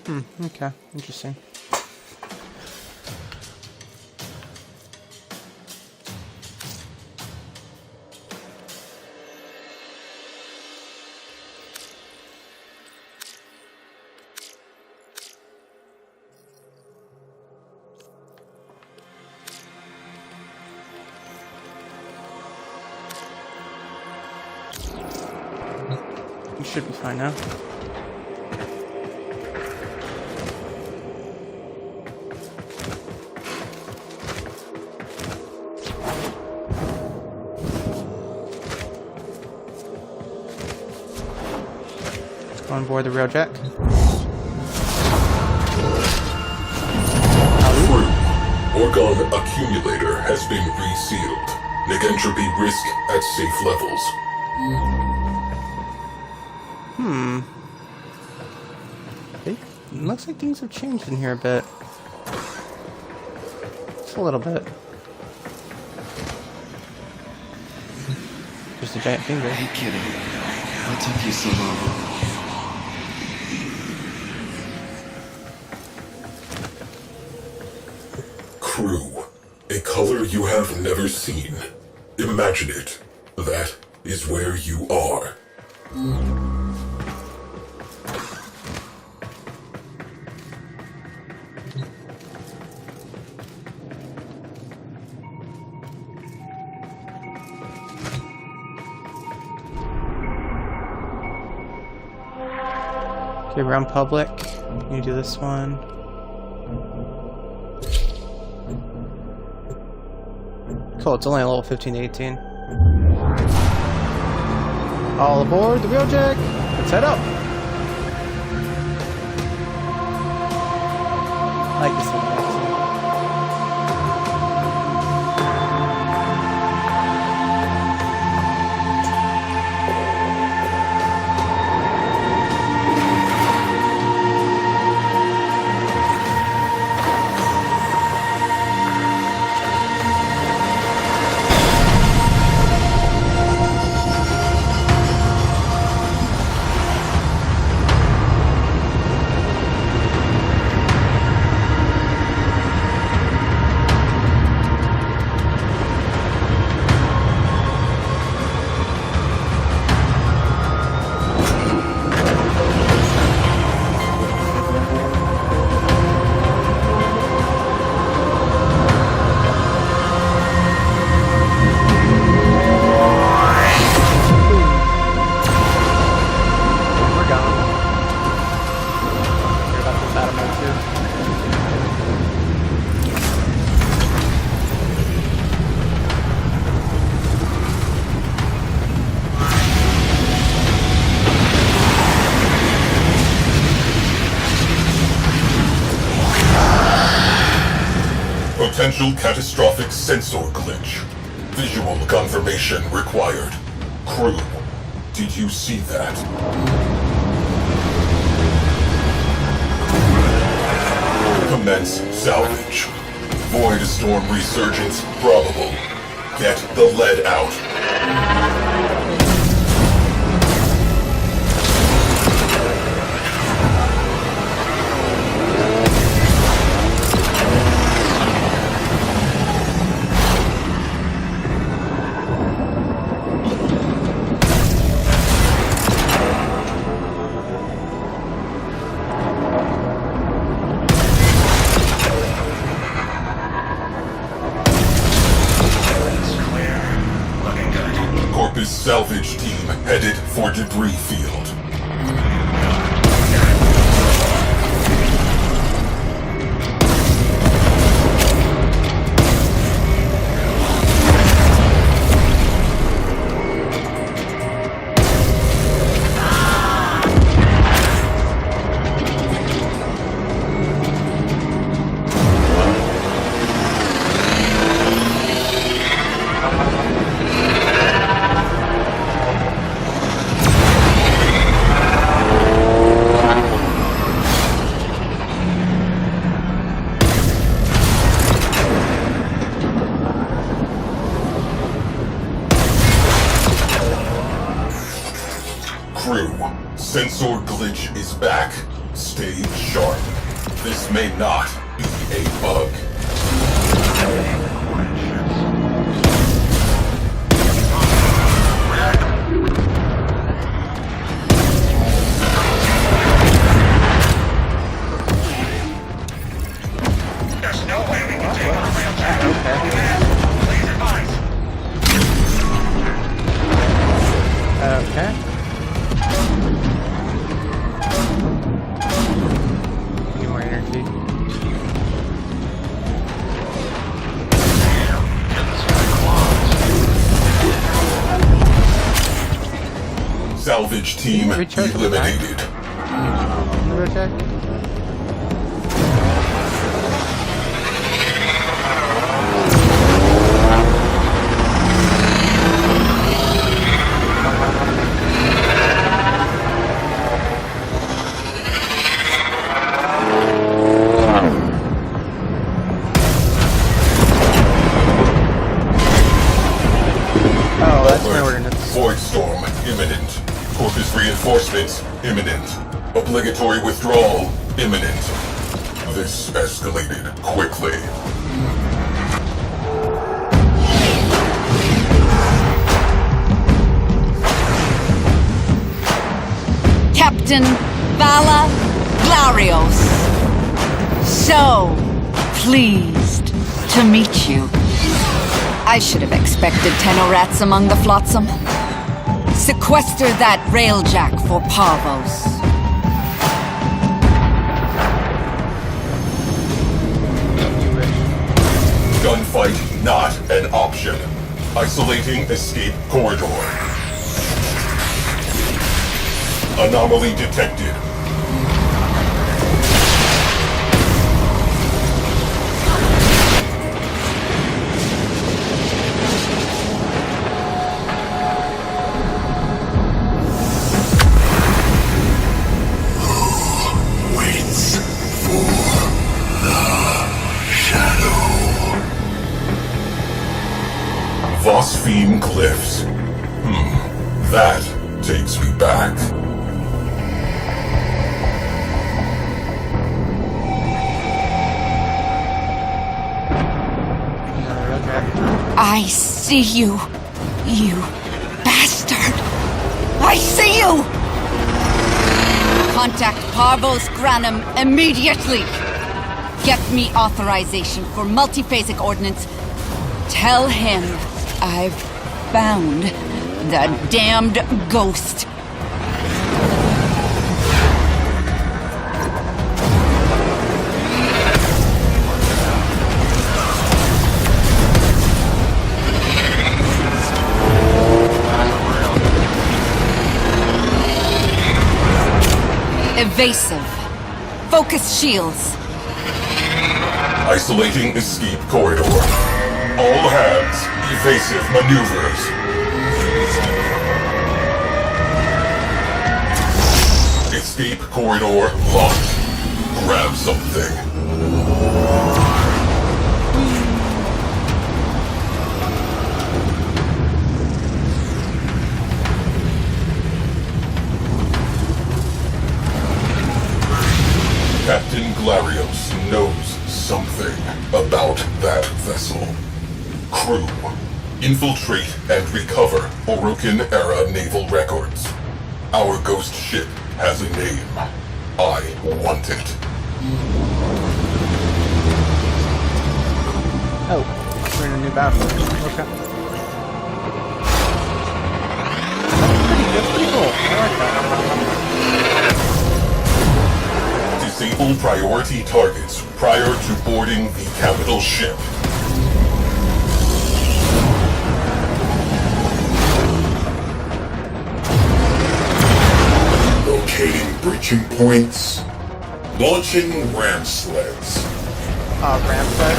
Okay, interesting. You should be fine now. On board the railjack. Orgon accumulator has been resealed. Negentropy risk at safe levels. It looks like things have changed in here a bit. Just a little bit. Just a giant finger. Are you kidding? What took you so long? Crew, a color you have never seen. Imagine it. That is where you are. Okay, we're on public. You do this one. Cool, it's only a level 15 to 18. All aboard the wheeljack! Let's head up! I like this one. Potential catastrophic sensor glitch. Visual confirmation required. Crew, did you see that? Commence salvage. Void storm resurgence probable. Get the lead out. Corpus salvage team headed for debris field. Crew, sensor glitch is back. Stay Stay sharp. This may not be a bug. Okay. Need more energy. Salvage team Recharge the eliminated. Check. Oh, that's my ordinance. Void storm imminent. Corpus reinforcements imminent. Obligatory withdrawal imminent. This escalated quickly. Captain Vala Glarios. So pleased to meet you. I should have expected Tenorats among the flotsam. Sequester that railjack for Parvos. Gunfight not an option. Isolating escape corridor. Anomaly detected. Waits for the shadow. Phosphine glyphs. That takes me back. I see you, you bastard. I see you! Contact Parvos Granum immediately. Get me authorization for multiphasic ordnance. Tell him I've found the damned ghost. Evasive. Focus shields. Isolating escape corridor. All hands, evasive maneuvers. Escape corridor locked. Grab something. Captain Glarios knows something about that vessel. Crew, infiltrate and recover Orokin-era naval records. Our ghost ship has a name. I want it. Oh, we're in a new battle. Okay. That's pretty cool. I like that. Disable priority targets prior to boarding the capital ship. Locating breaching points. Launching ram sleds. Ram sled.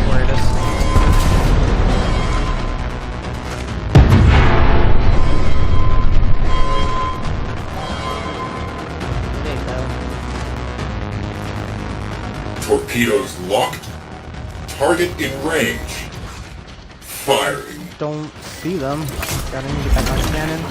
Where it is. Torpedoes locked. Target in range. Firing. Don't see them. Gotta need to get back on cannon.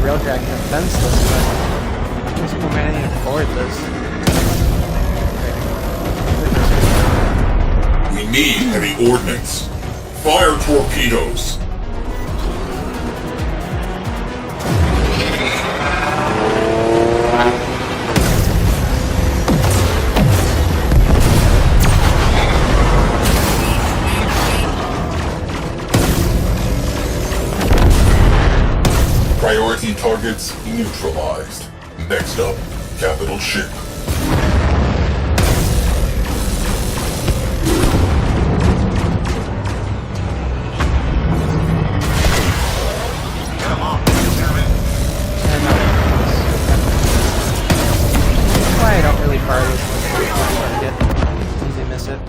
Railjack defenseless, but there's more man to forward this. We need heavy ordnance. Fire torpedoes. Priority targets neutralized. Next up, capital ship. Why I don't really fire this one. Easy miss it.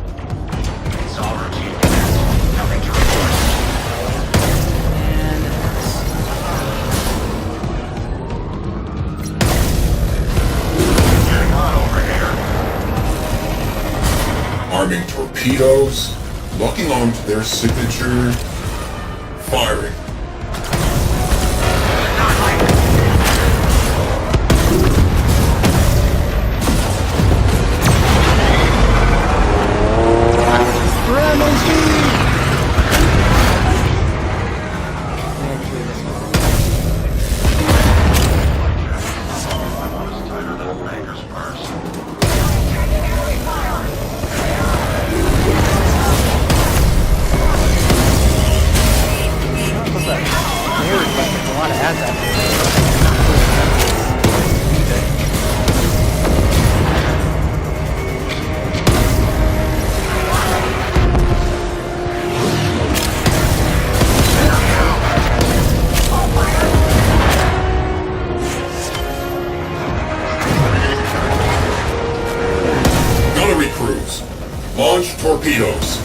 Arming torpedoes, locking onto their signature, firing. Launch torpedoes.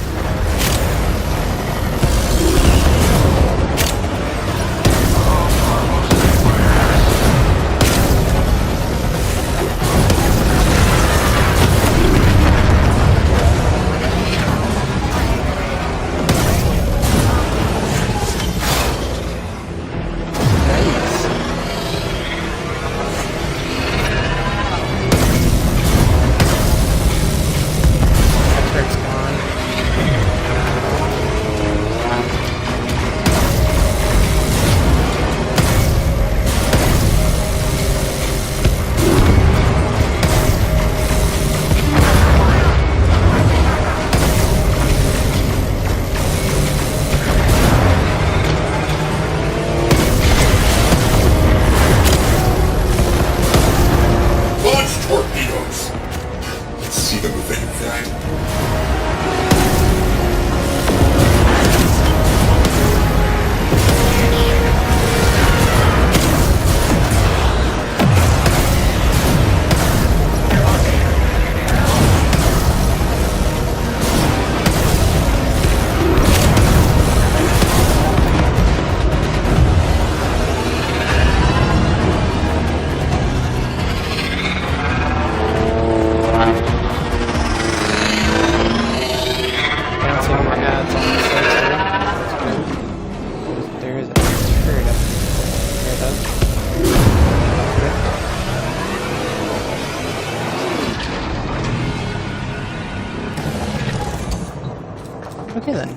Okay then.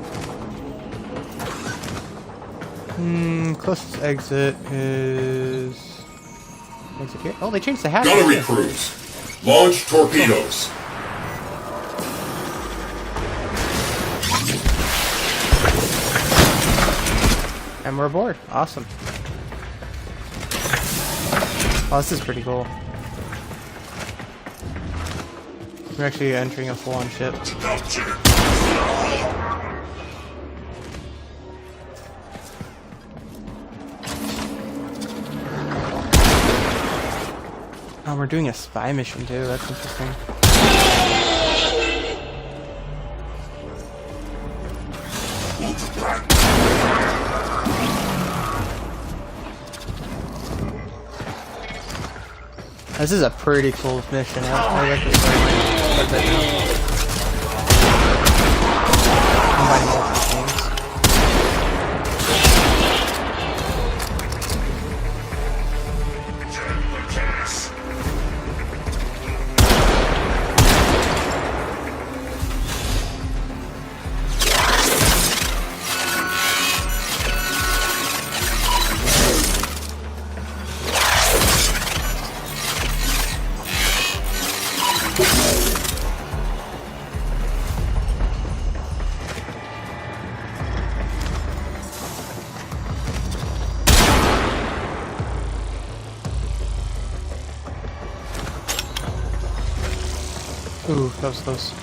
Closest exit is... exit here? Oh, they changed the hat. Gunnery crews, launch torpedoes. And we're aboard. Awesome. Oh, this is pretty cool. We're actually entering a full-on ship. Oh, we're doing a spy mission too. That's interesting. This is a pretty cool mission. I like it very much. Combining multiple things. Ooh, that was close.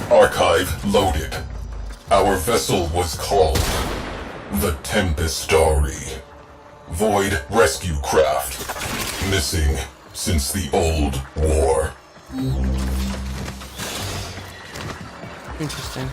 Archive loaded. Our vessel was called the Tempestari. Void rescue craft. Missing since the old war. Interesting.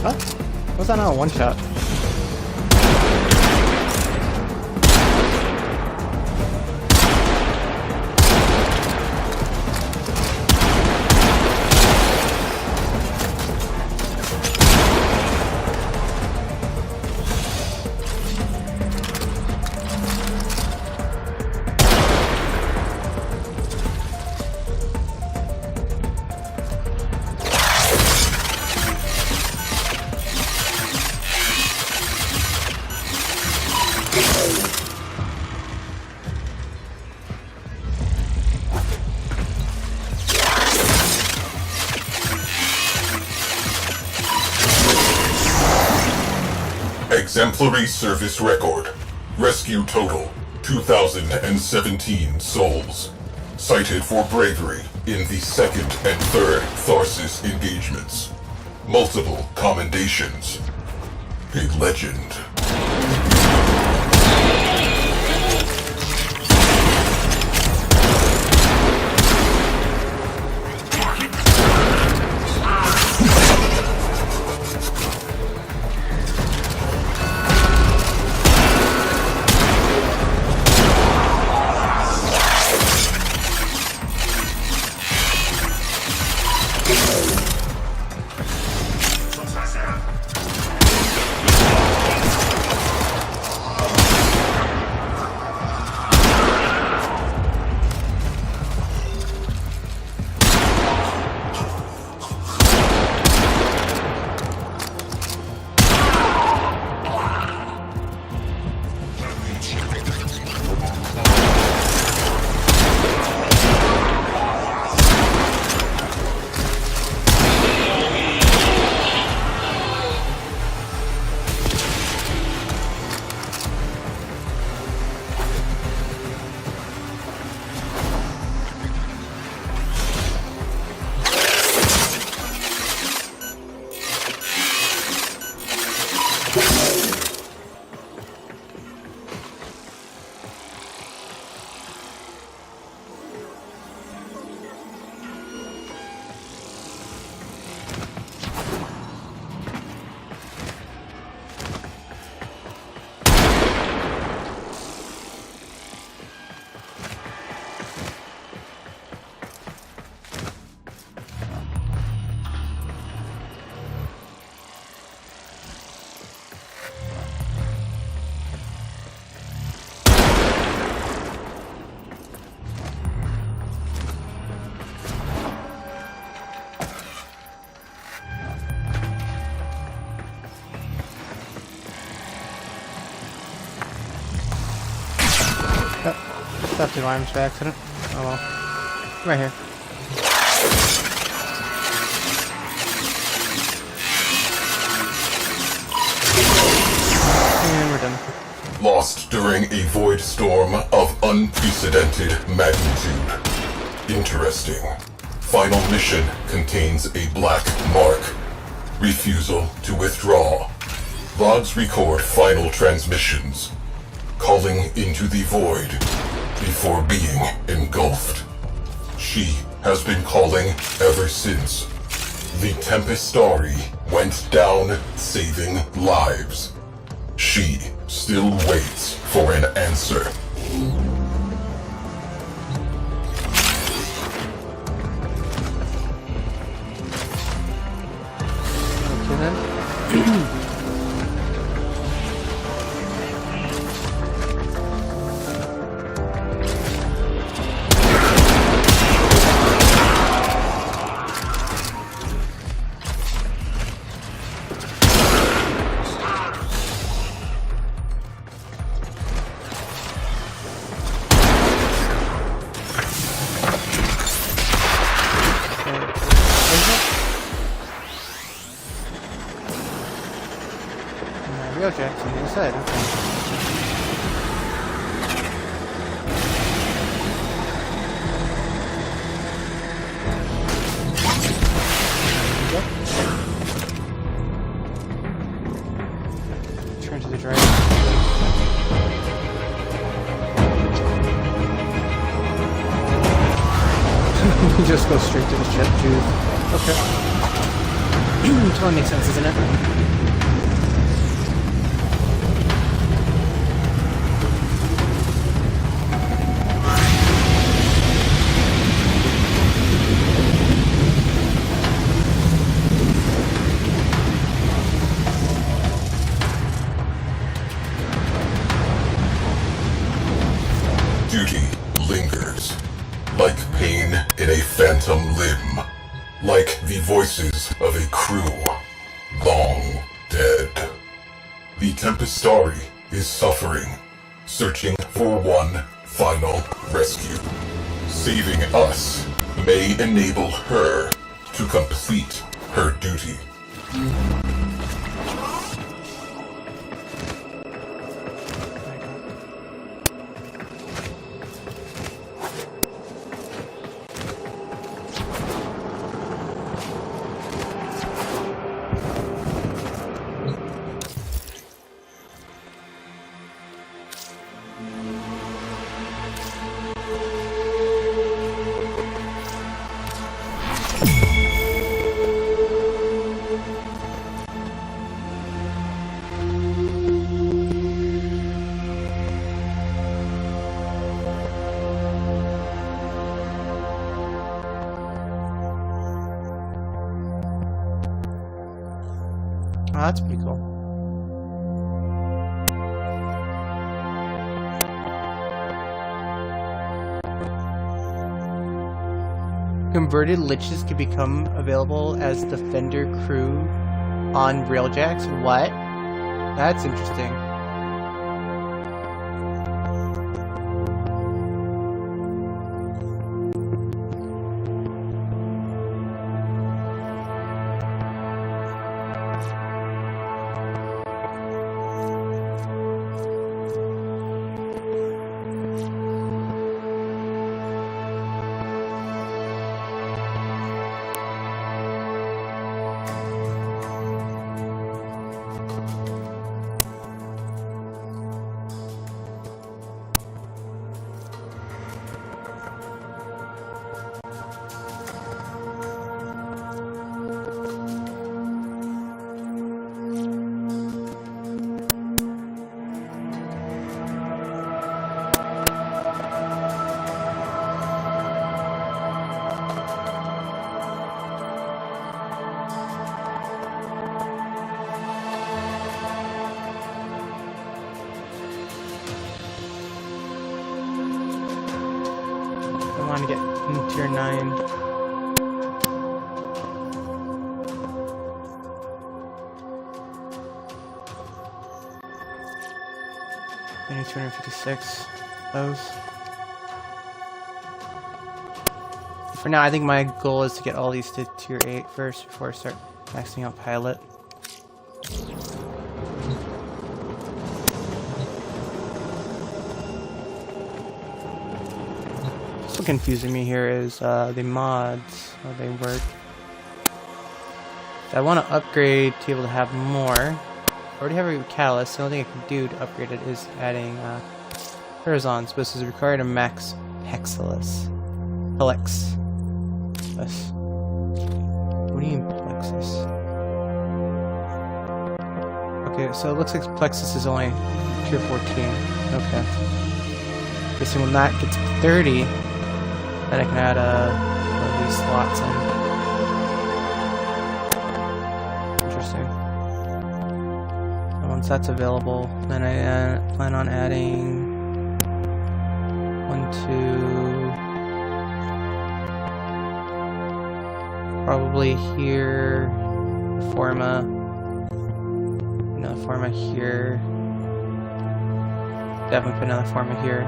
What? Was that not a one-shot? Exemplary service record. Rescue total 2,017 souls. Cited for bravery in the second and third Tharsis engagements. Multiple commendations. A legend. Left 2 arms by accident. Oh well. Right here. And we're done. Lost during a void storm of unprecedented magnitude. Interesting. Final mission contains a black mark. Refusal to withdraw. Logs record final transmissions. Calling into the void before being engulfed. She has been calling ever since. The Tempestari went down saving lives. She still waits for an answer. Okay then. Jackson on the side, okay. Turn to the drive. Just go straight to the ship, dude. Okay. Totally makes sense, isn't it? Duty lingers, like pain in a phantom limb, like the voices of a crew long dead. The Tempestari is suffering, searching for one final rescue. Saving us may enable her to complete her duty. Oh, that's pretty cool. Converted liches can become available as Defender crew on Railjacks. What? That's interesting. I want to get in tier 9. I need 256 those. for now, I think my goal is to get all these to tier 8 first before I start maxing out pilot. What's confusing me here is the mods, how they work. I want to upgrade to be able to have more. I already have a catalyst. The only thing I can do to upgrade it is adding horizons, but this is required a max Hexilus. Plex. Yes. What do you mean Plexus? Okay, so it looks like Plexus is only tier 14. Okay. Guessing when that gets to 30, then I can add one of these slots in. Interesting. And once that's available, then I plan on adding 1, 2, probably here, Forma, another Forma here, definitely put another Forma here.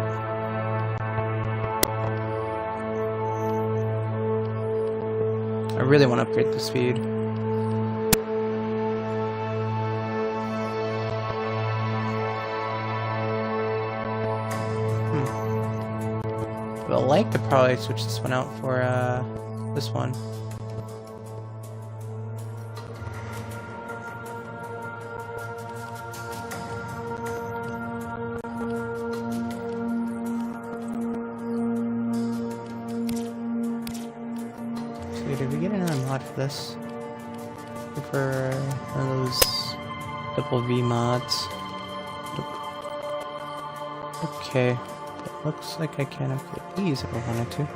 I really want to upgrade the speed. But I'd like to probably switch this one out for this one. Did we get another mod for this? For one of those double V mods. Nope. Okay, it looks like I can upgrade these if I wanted to.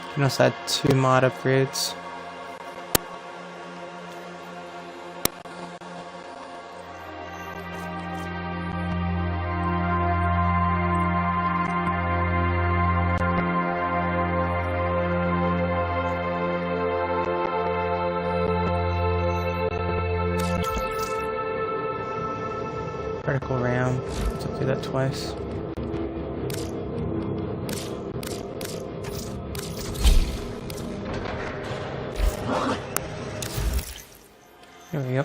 You can also add 2 mod upgrades. Particle RAM, let's do that twice. There we go.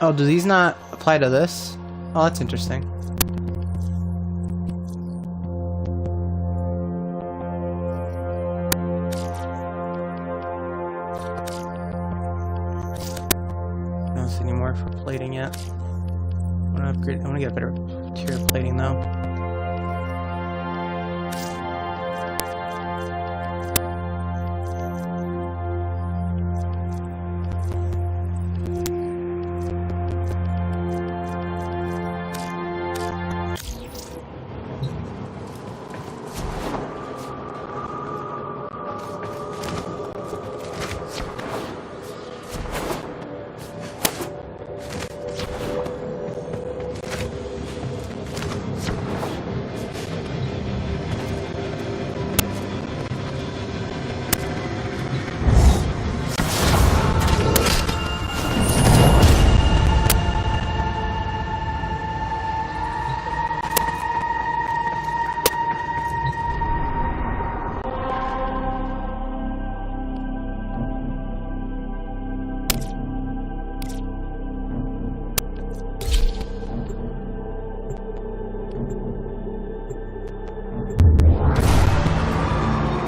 Oh, do these not apply to this? Oh, that's interesting. I don't see any more for plating yet. I want to upgrade. I want to get a better tier of plating though.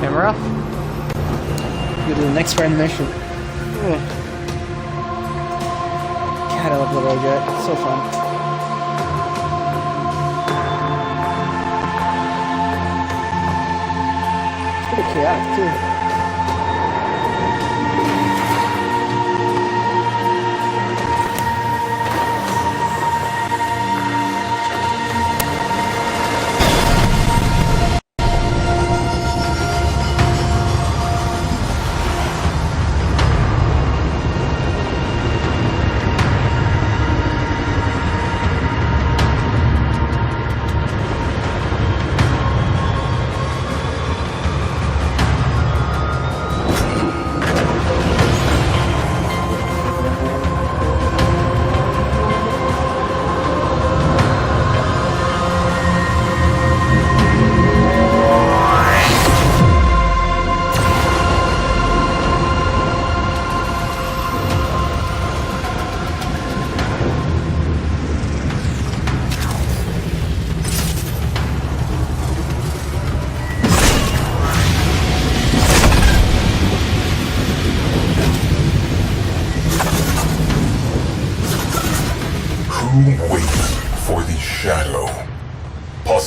Camera off. Go to the next part of the mission. Ugh. God, I love the little jet. It's so fun. It's pretty chaotic too.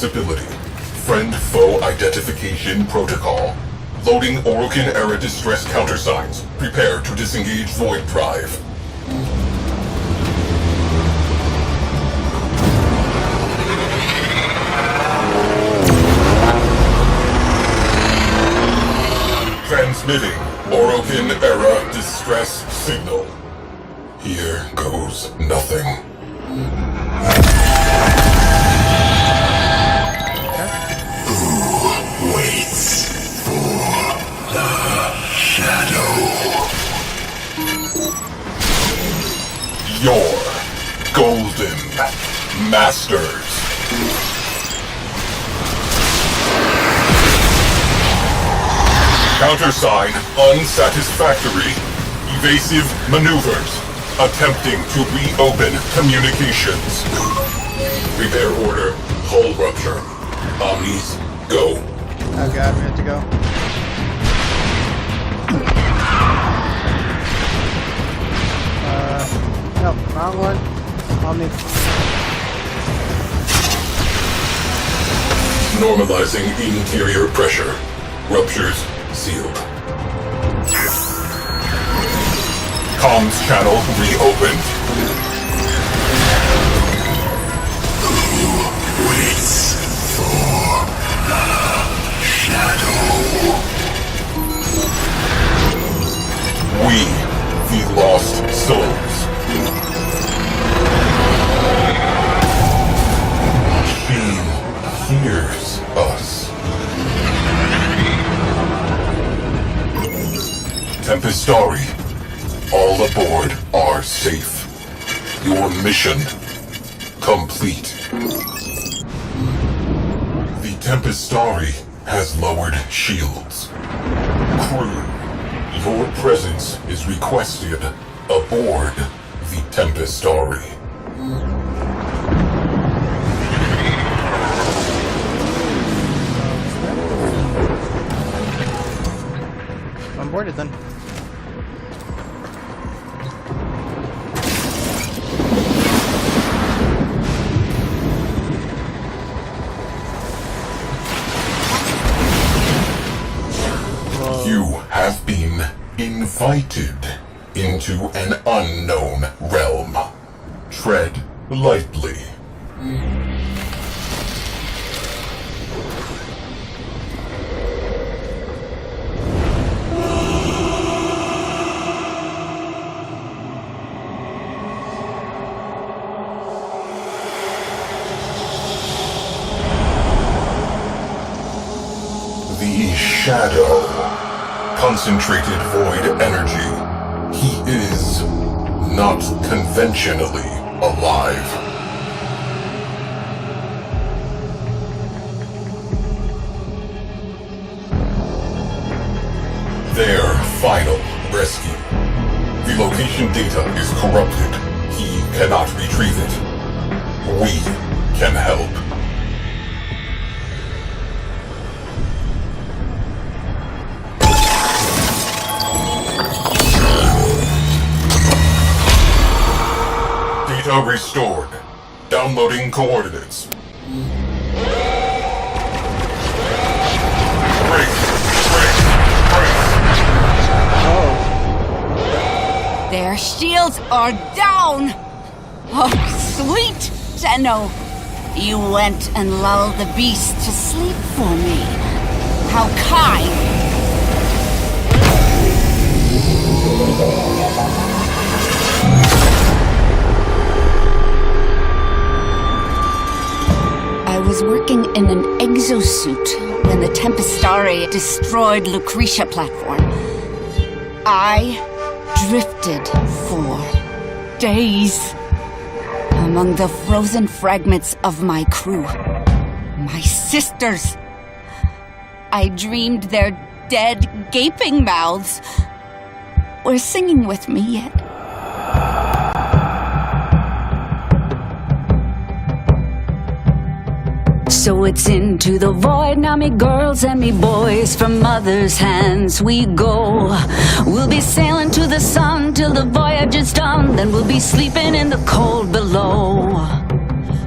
possibility. Friend-foe identification protocol. Loading Orokin-era distress countersigns. Prepare to disengage Void Drive. Transmitting Orokin-era distress signal. Here goes nothing. Who waits for the shadow? Your golden masters. Countersign unsatisfactory. Evasive maneuvers. Attempting to reopen communications. Repair order. Hull rupture. Omnis, go. Oh god, we have to go. No, wrong one. Omni. Normalizing interior pressure. Ruptures sealed. Comms channel reopened. Who waits for the shadow? We, the lost souls. She hears us. Tempestari, all aboard are safe. Your mission complete. The Tempestari has lowered shields. Crew, your presence is requested aboard the Tempestari. I'm boarded then. You have been invited into an unknown realm. Tread lightly. The Shadow. Concentrated void energy. He is not conventionally alive. Their final rescue. The location data is corrupted. He cannot retrieve it. We can help. Data restored. Downloading coordinates. Their shields are down! Oh, sweet Tenno! You went and lulled the beast to sleep for me. How kind! I was working in an exosuit when the Tempestari destroyed Lucretia platform. I drifted for days among the frozen fragments of my crew. My sisters. I dreamed their dead, gaping mouths were singing with me yet. So it's into the void, now me girls and me boys, from mother's hands we go. We'll be sailing to the sun till the voyage is done, then we'll be sleeping in the cold below.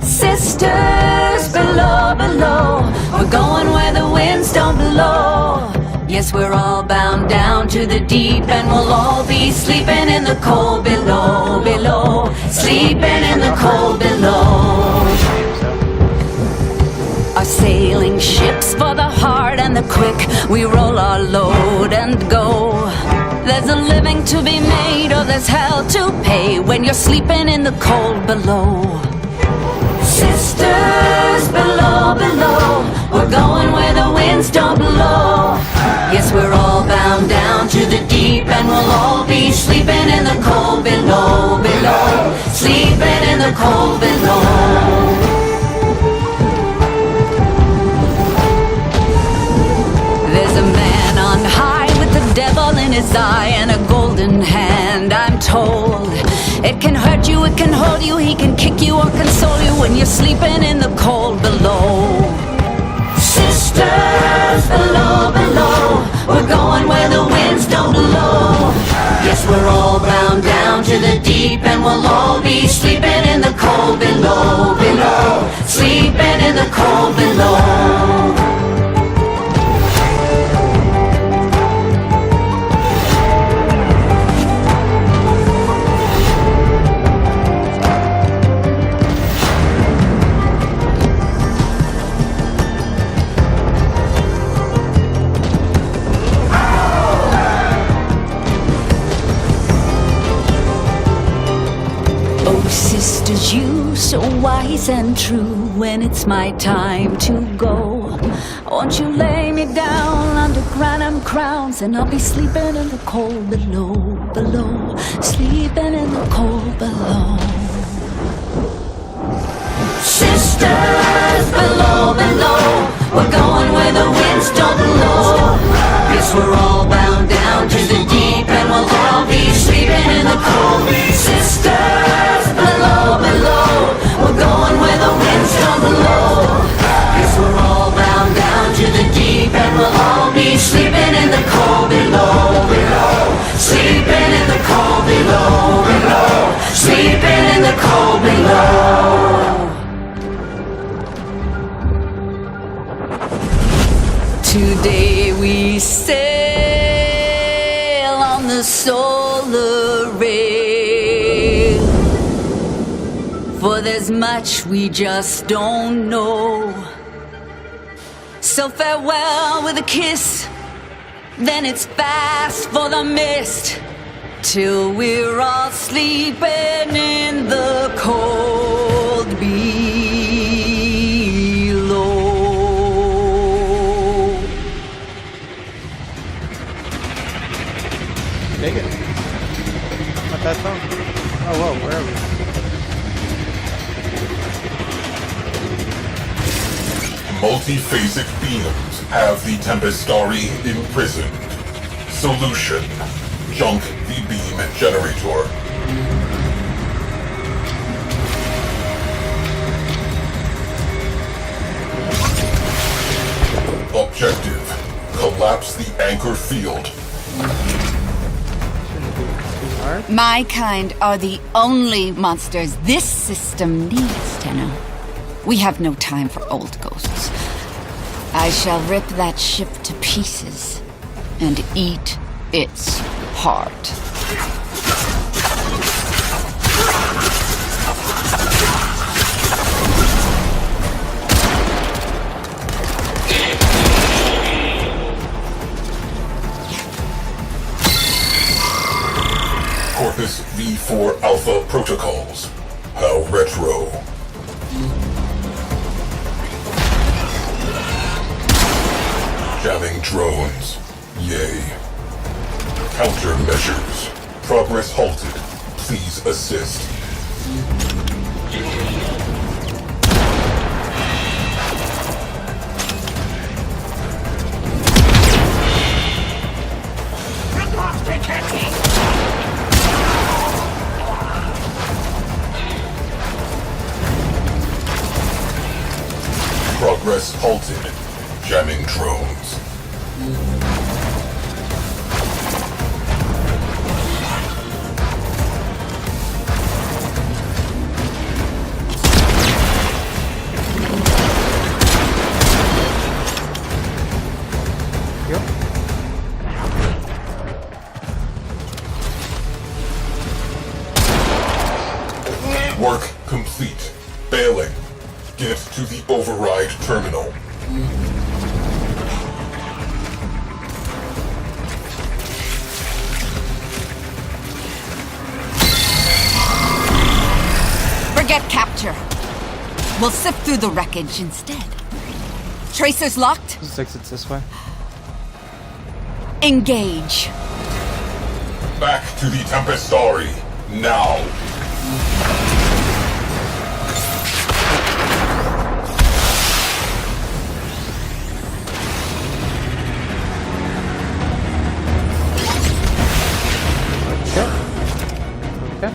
Sisters, below, below. We're going where the winds don't blow. Yes, we're all bound down to the deep, and we'll all be sleeping in the cold below, below. Sleeping in the cold below. Our sailing ships for the hard and the quick, we roll our load and go. There's a living to be made, or there's hell to pay when you're sleeping in the cold below. Sisters, below, below, we're going where the winds don't blow. Yes, we're all bound down to the deep, and we'll all be sleeping in the cold below, below. Sleeping in the cold below. There's a man on high with the devil in his eye and a golden hand, I'm told. It can hurt you, it can hold you, he can kick you or console you when you're sleeping in the cold below. Sisters, below, below, we're going where the winds don't blow. Yes, we're all bound down to the deep, and we'll all be sleeping in the cold below, below. Sleeping in the cold below. Sisters, you so wise and true, when it's my time to go, won't you lay me down under granite crowns, and I'll be sleeping in the cold below, below. Sleeping in the cold below. Sisters, below, below, we're going where the winds don't blow. Yes, we're all bound down to the deep, and we'll all be sleeping in the cold. Sisters, below, below, we're going where the winds don't blow. Yes, we're all bound down to the deep, and we'll all be sleeping in the cold below, below. Sleeping in the cold below, below. Sleeping in the cold below. Today we sail on the solar rail, for there's much we just don't know. So farewell with a kiss, then it's fast for the mist, till we're all sleeping in the cold below. Dig it. What that song? Oh, whoa, where are we? Multiphasic beings have the Tempestari imprisoned. Solution: junk the beam generator. Objective: collapse the anchor field. My kind are the only monsters this system needs, Tenno. We have no time for old ghosts. I shall rip that ship to pieces and eat its heart. Corpus V4 Alpha protocols. How retro. Jamming drones. Yay. Countermeasures. Progress halted. Please assist. Progress halted. Jamming drones. Work complete. Bailing. Get to the override terminal. Forget capture. We'll sift through the wreckage instead. Tracers locked? Just exits this way. Engage. Back to the Tempestari. Now. Okay.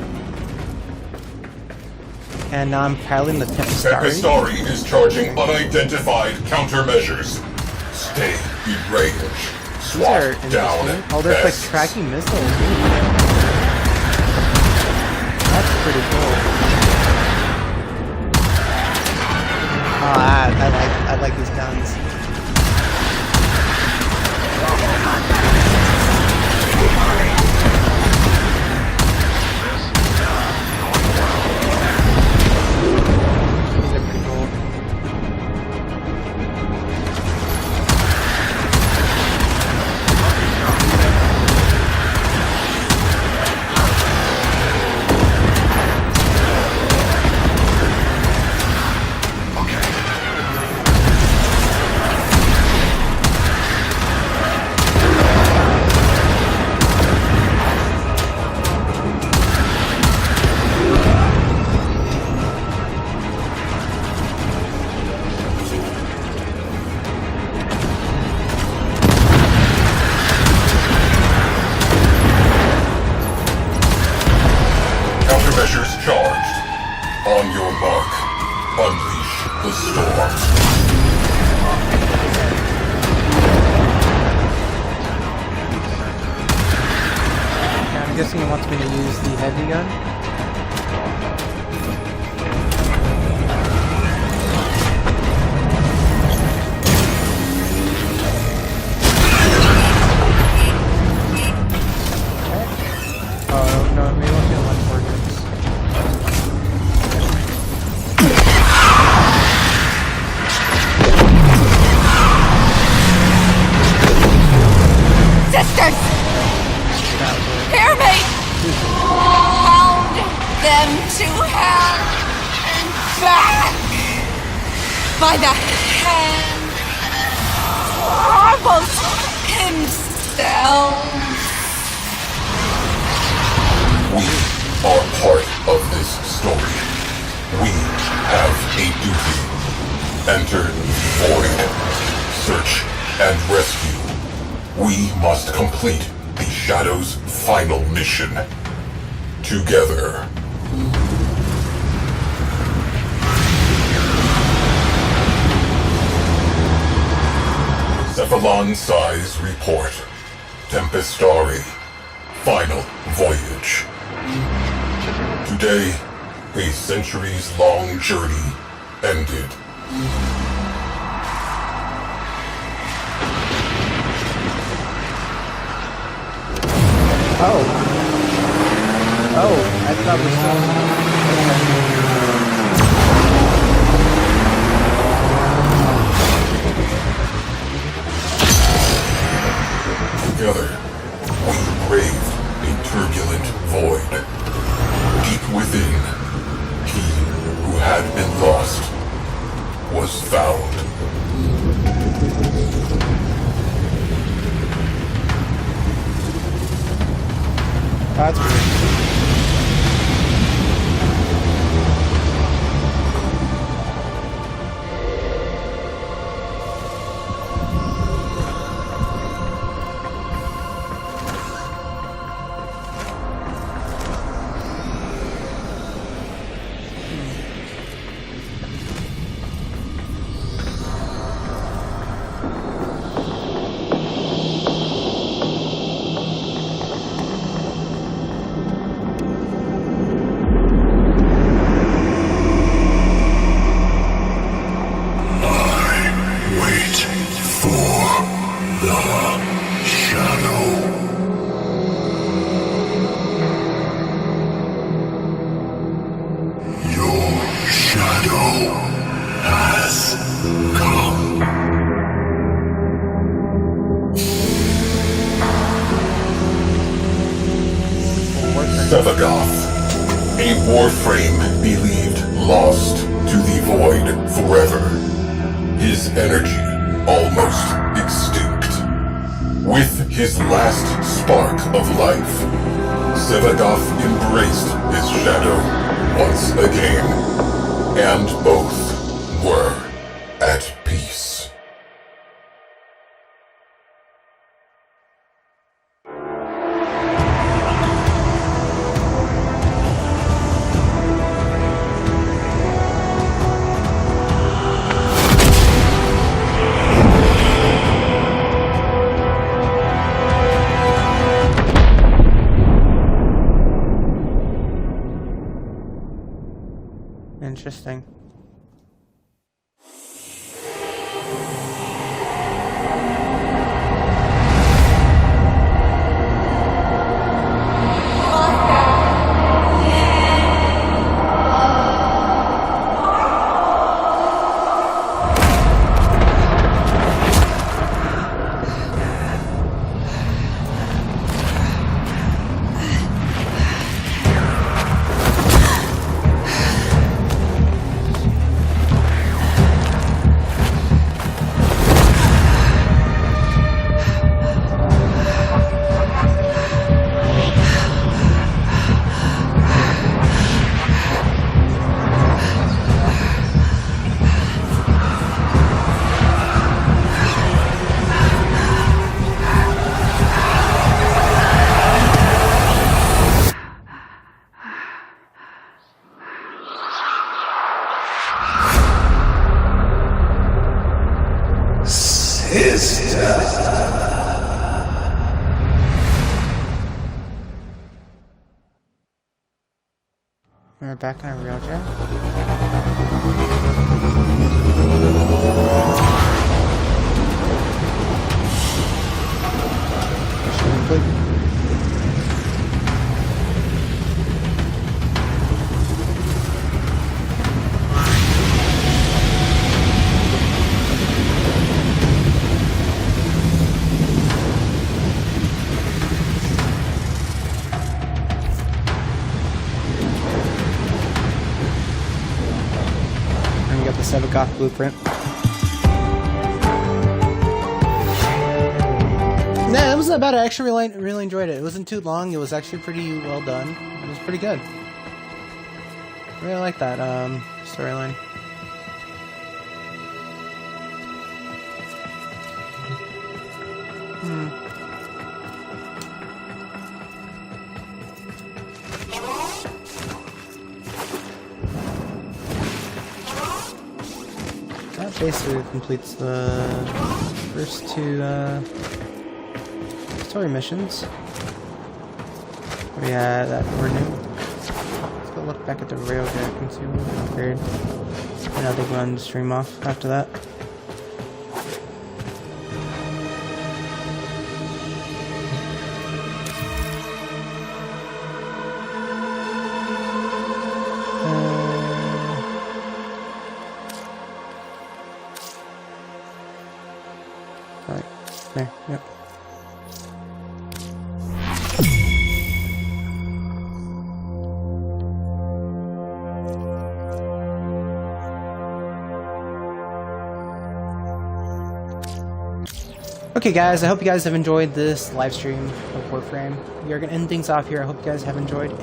And now I'm piloting the Tempestari. Tempestari is charging unidentified countermeasures. Stay in range. These are Swat down. interesting. Oh, there's like pests. tracking missiles. That's pretty cool. Oh, I like these guns. These are pretty cool. Countermeasures charged. On your mark. Unleash the storm. Yeah, I'm guessing he wants me to use the heavy gun. Oh, no, maybe I'll feel much more good. Sisters! Hear me! Bound them to hell and back by the hand Arbos himself. We are part of this story. We have a duty. Enter Void. Search and rescue. We must complete the Shadow's final mission. Together. Cephalon Size Report. Tempestari. Final voyage. Today, a centuries-long journey ended. Oh, I thought we Together, we braved a turbulent void. Deep within, he who had been lost was found. That's weird. Sevagoth, a Warframe believed lost to the void forever. His energy almost extinct. With his last spark of life, Sevagoth embraced his shadow once again, and both were at peace. Interesting. We're back on a real jet. Sevagoth blueprint. Nah, it wasn't bad. I actually really enjoyed it. It wasn't too long. It was actually pretty well done. It was pretty good. I really like that storyline. That basically completes the first two story missions. Yeah, that were new. Let's go look back at the railgun and see what we upgrade. And I think we'll end the stream off after that. There, yep. Okay guys, I hope you guys have enjoyed this live stream of Warframe. We are going to end things off here. I hope you guys have enjoyed.